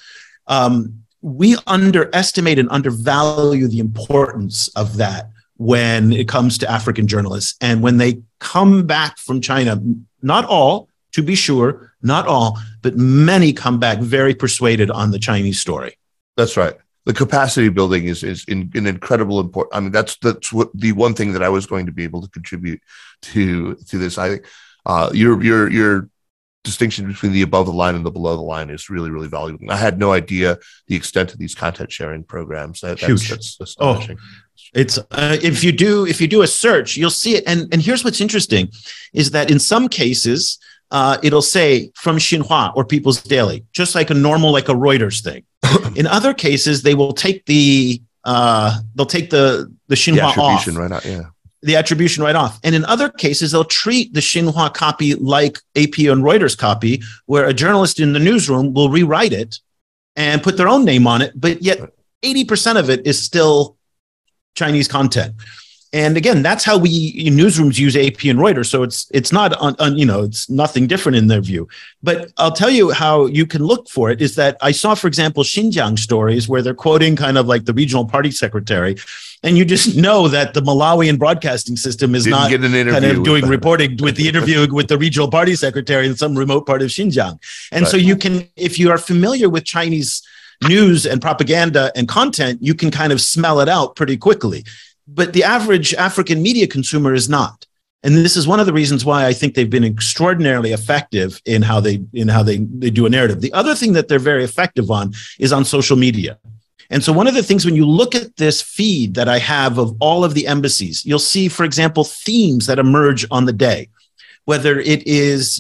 We underestimate and undervalue the importance of that when it comes to African journalists. And when they come back from China, not all, to be sure, not all, but many come back very persuaded on the Chinese story. That's right. The capacity building is an incredible important. I mean, that's what the one thing that I was going to be able to contribute to this. I think your distinction between the above the line and the below the line is really, really valuable. I had no idea the extent of these content sharing programs. Huge. That's astonishing. It's if you do a search, you'll see it. And here's what's interesting is that in some cases, it'll say from Xinhua or People's Daily, just like a normal, like a Reuters thing. In other cases, they will take the Xinhua off. Right out, yeah. The attribution right off. And in other cases, they'll treat the Xinhua copy like AP and Reuters copy, where a journalist in the newsroom will rewrite it and put their own name on it. But yet 80% of it is still Chinese content. And again, that's how newsrooms use AP and Reuters. So it's not it's nothing different in their view. But I'll tell you how you can look for it is that I saw, for example, Xinjiang stories where they're quoting kind of like the regional party secretary. And you just know that the Malawian broadcasting system is not kind of doing reporting with the interview with the regional party secretary in some remote part of Xinjiang. And so you can, if you are familiar with Chinese news and propaganda and content, you can kind of smell it out pretty quickly. But the average African media consumer is not. And this is one of the reasons why I think they've been extraordinarily effective in how they do a narrative. The other thing that they're very effective on is on social media. And so one of the things when you look at this feed that I have of all of the embassies, you'll see, for example, themes that emerge on the day, whether it is,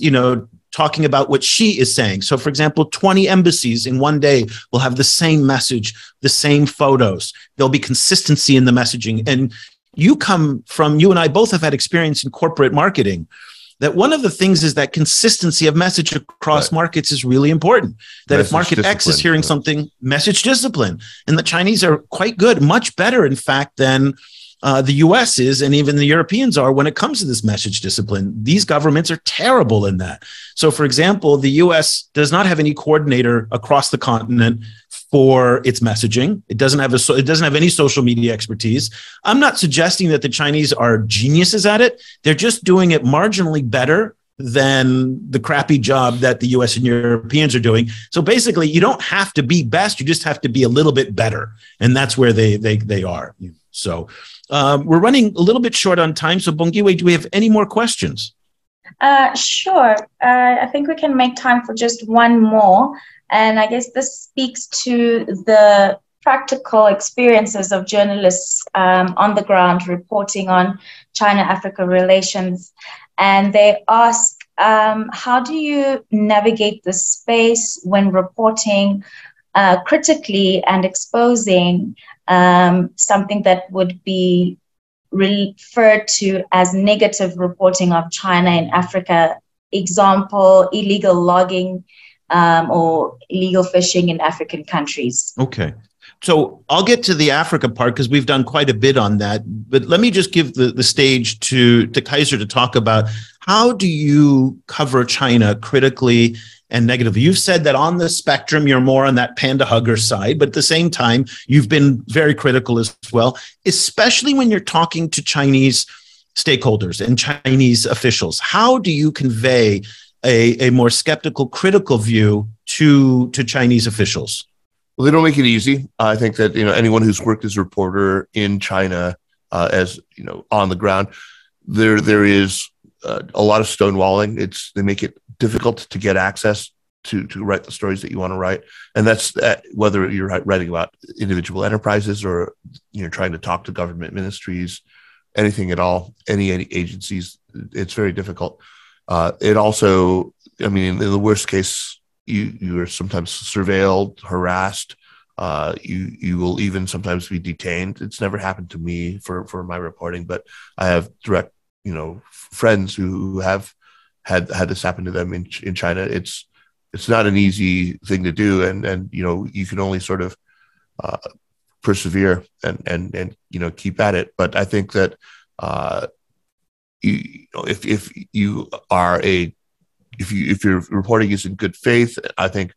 talking about what Xi is saying. So, for example, 20 embassies in one day will have the same message, the same photos. There'll be consistency in the messaging. And you and I both have had experience in corporate marketing, that one of the things is that consistency of message across markets is really important. That message if market X is hearing something, message discipline. And the Chinese are quite good, much better, in fact, than the US is, and even the Europeans are, when it comes to this message discipline. These governments are terrible in that. So, for example, the US does not have any coordinator across the continent for its messaging. It doesn't have any social media expertise. I'm not suggesting that the Chinese are geniuses at it. They're just doing it marginally better than the crappy job that the US and Europeans are doing. So basically, you don't have to be best. You just have to be a little bit better. And that's where they are. So we're running a little bit short on time. So Bongiwe, do we have any more questions? Sure. I think we can make time for just one more. And I guess this speaks to the practical experiences of journalists on the ground reporting on China-Africa relations. And they ask, how do you navigate the space when reporting critically and exposing something that would be referred to as negative reporting of China in Africa. Example, illegal logging or illegal fishing in African countries. Okay. So I'll get to the Africa part because we've done quite a bit on that. But let me just give the stage to Kaiser to talk about how do you cover China critically and negatively. You've said that on the spectrum, you're more on that panda hugger side, but at the same time, you've been very critical as well, especially when you're talking to Chinese stakeholders and Chinese officials. How do you convey a more skeptical, critical view to Chinese officials? Well, they don't make it easy. I think that anyone who's worked as a reporter in China, as on the ground, there is a lot of stonewalling. They make it difficult to get access to write the stories that you want to write, and that's whether you're writing about individual enterprises or trying to talk to government ministries, anything at all, any agencies. It's very difficult. It also, in the worst case, you are sometimes surveilled, harassed. You will even sometimes be detained. It's never happened to me for my reporting, but I have direct, friends who have had this happen to them in China. It's not an easy thing to do, and you can only sort of persevere and keep at it. But I think that if your reporting is in good faith, I think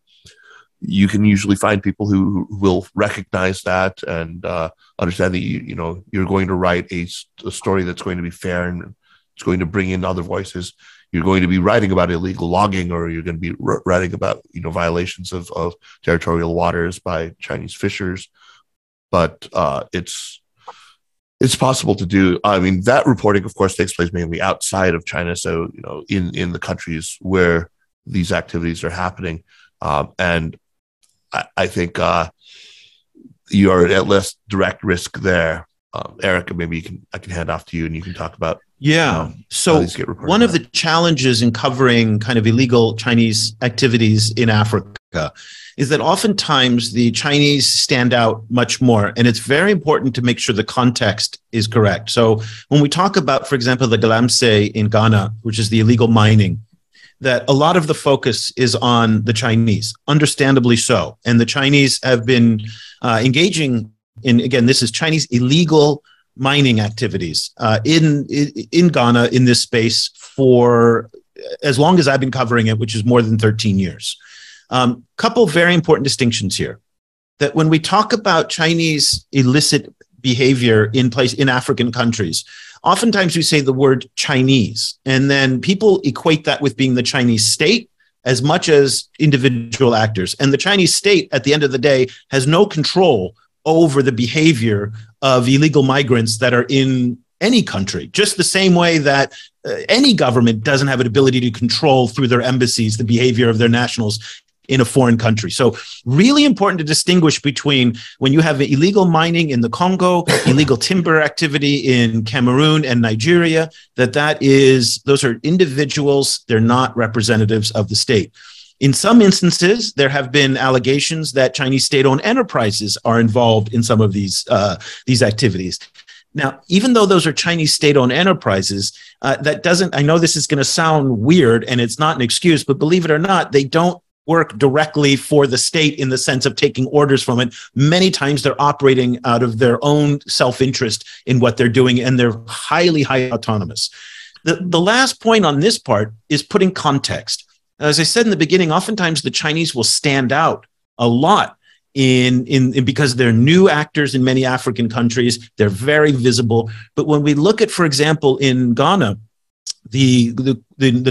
you can usually find people who will recognize that and understand that you're going to write a story that's going to be fair and it's going to bring in other voices. You're going to be writing about illegal logging, or you're going to be writing about violations of territorial waters by Chinese fishers. But it's possible to do. That reporting, of course, takes place mainly outside of China. So, in the countries where these activities are happening. And I think you are at less direct risk there. Eric, maybe I can hand off to you and you can talk about. Yeah. So one of the challenges in covering kind of illegal Chinese activities in Africa is that oftentimes the Chinese stand out much more. And it's very important to make sure the context is correct. So when we talk about, for example, the galamsey in Ghana, which is the illegal mining, that a lot of the focus is on the Chinese, understandably so. And the Chinese have been engaging in, again, this is Chinese illegal mining activities in Ghana in this space for as long as I've been covering it, which is more than 13 years. Couple very important distinctions here. That when we talk about Chinese illicit behavior in African countries, oftentimes we say the word Chinese, and then people equate that with being the Chinese state as much as individual actors. And the Chinese state, at the end of the day, has no control over the behavior of illegal migrants that are in any country, just the same way that any government doesn't have an ability to control through their embassies the behavior of their nationals in a foreign country. So really important to distinguish between when you have illegal mining in the Congo, illegal timber activity in Cameroon and Nigeria, those are individuals, they're not representatives of the state. In some instances, there have been allegations that Chinese state-owned enterprises are involved in some of these activities. Now, even though those are Chinese state-owned enterprises, I know this is going to sound weird and it's not an excuse, but believe it or not, they don't work directly for the state in the sense of taking orders from it. Many times they're operating out of their own self-interest in what they're doing, and they're highly autonomous. The last point on this part is putting context. As I said in the beginning, oftentimes the Chinese will stand out a lot because they're new actors in many African countries. They're very visible. But when we look at, for example, in Ghana, the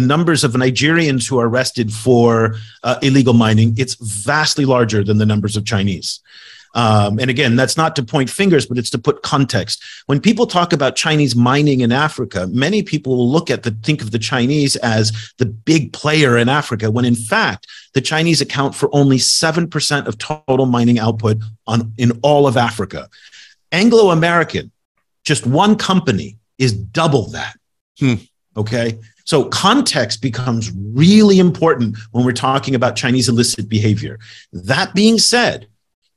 numbers of Nigerians who are arrested for illegal mining, it's vastly larger than the numbers of Chinese. And again, that's not to point fingers, but it's to put context. When people talk about Chinese mining in Africa, many people will think of the Chinese as the big player in Africa, when in fact, the Chinese account for only 7% of total mining output in all of Africa. Anglo-American, just one company, is double that. Okay. So context becomes really important when we're talking about Chinese illicit behavior. That being said,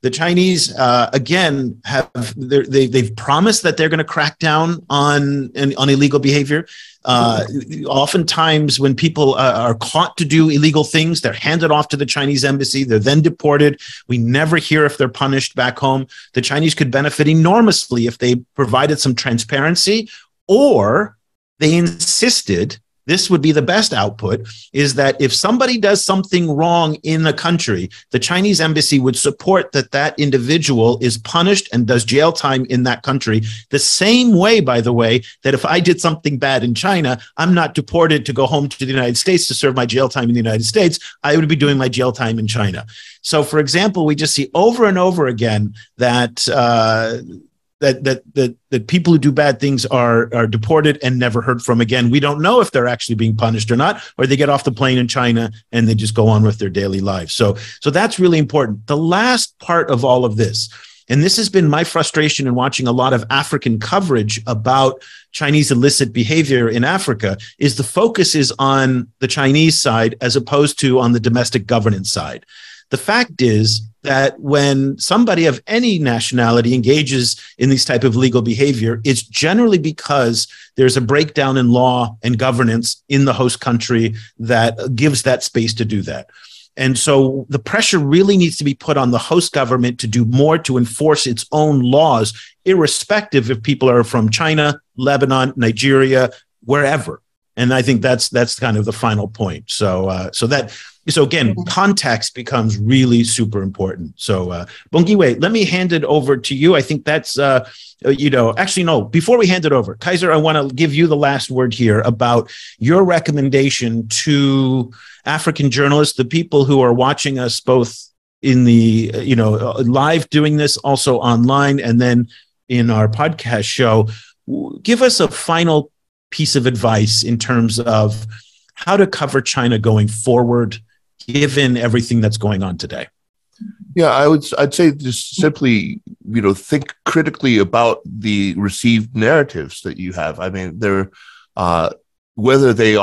the Chinese, again, they've promised that they're going to crack down on illegal behavior. Oftentimes, when people are caught to do illegal things, they're handed off to the Chinese embassy. They're then deported. We never hear if they're punished back home. The Chinese could benefit enormously if they provided some transparency, or they insisted, this would be the best output, is that if somebody does something wrong in a country, the Chinese embassy would support that individual is punished and does jail time in that country. The same way, by the way, that if I did something bad in China, I'm not deported to go home to the United States to serve my jail time in the United States. I would be doing my jail time in China. So, for example, we just see over and over again that that people who do bad things are deported and never heard from again. We don't know if they're actually being punished or not, or they get off the plane in China and they just go on with their daily lives. So that's really important. The last part of all of this, and this has been my frustration in watching a lot of African coverage about Chinese illicit behavior in Africa, is the focus is on the Chinese side as opposed to on the domestic governance side. The fact is that when somebody of any nationality engages in these type of legal behavior, it's generally because there's a breakdown in law and governance in the host country that gives that space to do that. And so the pressure really needs to be put on the host government to do more to enforce its own laws, irrespective if people are from China, Lebanon, Nigeria, wherever. And I think that's kind of the final point. So again, context becomes really super important. So, Bongiwe, let me hand it over to you. I think that's, actually, no, before we hand it over, Kaiser, I want to give you the last word here about your recommendation to African journalists, the people who are watching us both in the, live doing this, also online, and then in our podcast show. Give us a final piece of advice in terms of how to cover China going forward, given everything that's going on today. Yeah, I'd say just simply, think critically about the received narratives that you have. I mean, they're whether they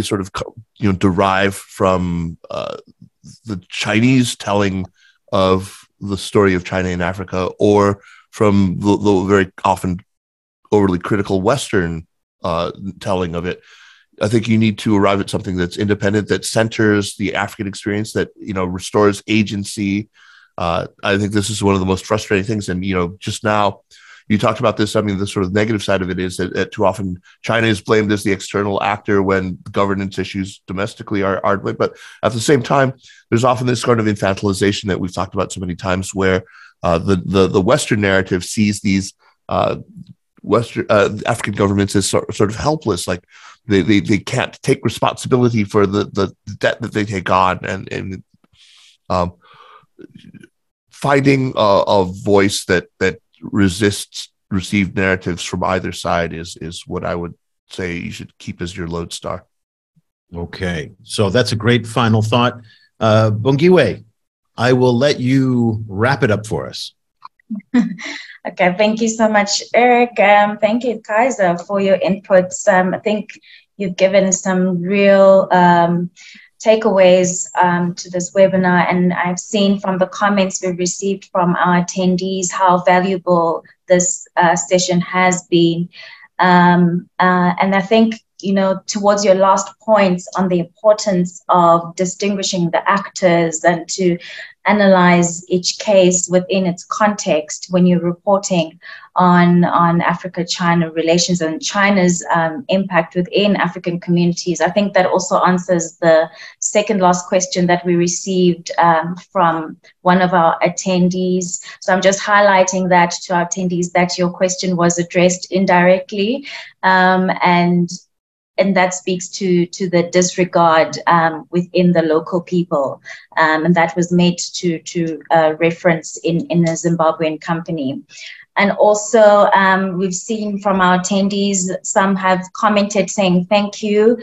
sort of derive from the Chinese telling of the story of China in Africa, or from the very often overly critical Western telling of it. I think you need to arrive at something that's independent, that centers the African experience, that, restores agency. I think this is one of the most frustrating things. And, just now you talked about this. I mean, the sort of negative side of it is that too often China is blamed as the external actor when governance issues domestically are blamed. But at the same time, there's often this sort of infantilization that we've talked about so many times, where the Western narrative sees these Western African governments as sort of helpless, like they can't take responsibility for the debt that they take on, and finding a voice that resists received narratives from either side is what I would say you should keep as your lodestar. Okay, so that's a great final thought. Bongiwe, I will let you wrap it up for us. Okay, thank you so much, Eric. Thank you, Kaiser, for your inputs. I think you've given some real takeaways to this webinar, and I've seen from the comments we've received from our attendees how valuable this session has been. And I think, towards your last points on the importance of distinguishing the actors and to analyze each case within its context when you're reporting on Africa-China relations and China's impact within African communities. I think that also answers the second last question that we received from one of our attendees. So I'm just highlighting that to our attendees that your question was addressed indirectly, and that speaks to the disregard within the local people, and that was made to reference in a Zimbabwean company. And also, we've seen from our attendees, some have commented saying thank you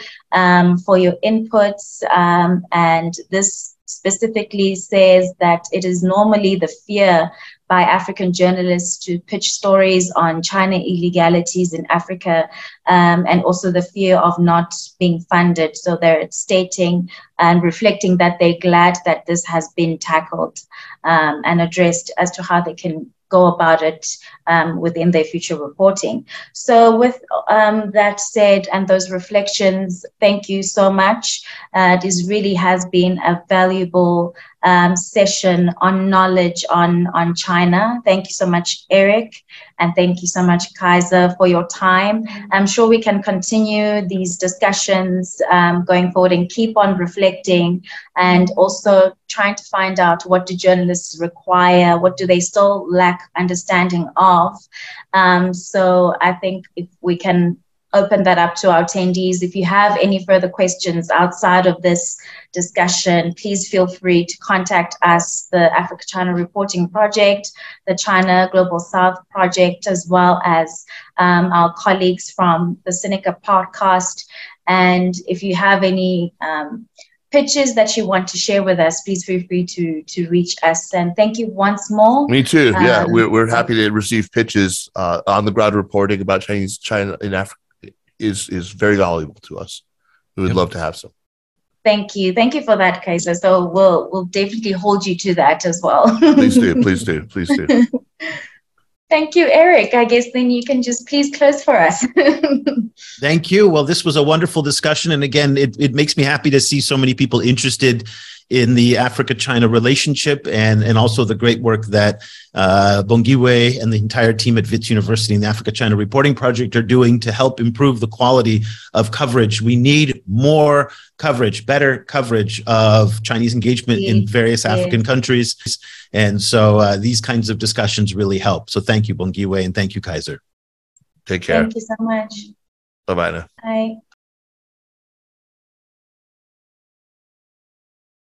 for your inputs, and this specifically says that it is normally the fear by African journalists to pitch stories on China illegalities in Africa, and also the fear of not being funded. So they're stating and reflecting that they're glad that this has been tackled and addressed as to how they can go about it within their future reporting. So with that said, and those reflections, thank you so much. This really has been a valuable session on knowledge on China. Thank you so much, Eric, and thank you so much, Kaiser, for your time. I'm sure we can continue these discussions going forward and keep on reflecting, and also trying to find out, what do journalists require, what do they still lack understanding of. So I think if we can open that up to our attendees. If you have any further questions outside of this discussion, please feel free to contact us, the Africa-China Reporting Project, the China Global South Project, as well as our colleagues from the Sinica Podcast. And if you have any pitches that you want to share with us, please feel free to reach us. And thank you once more. Me too. Yeah, we're happy to receive pitches. On the ground reporting about China in Africa is very valuable to us. We would love to have some. Thank you for that, Kaiser. So we'll definitely hold you to that as well. Please do. Thank you, Eric. I guess then you can just please close for us. Thank you. Well, this was a wonderful discussion. And again, it makes me happy to see so many people interested in the Africa-China relationship, and also the great work that Bongiwe and the entire team at Wits University and the Africa-China Reporting Project are doing to help improve the quality of coverage. We need more coverage, better coverage of Chinese engagement in various African countries. And so these kinds of discussions really help. So thank you, Bongiwe, and thank you, Kaiser. Take care. Thank you so much. Bye-bye now. Bye.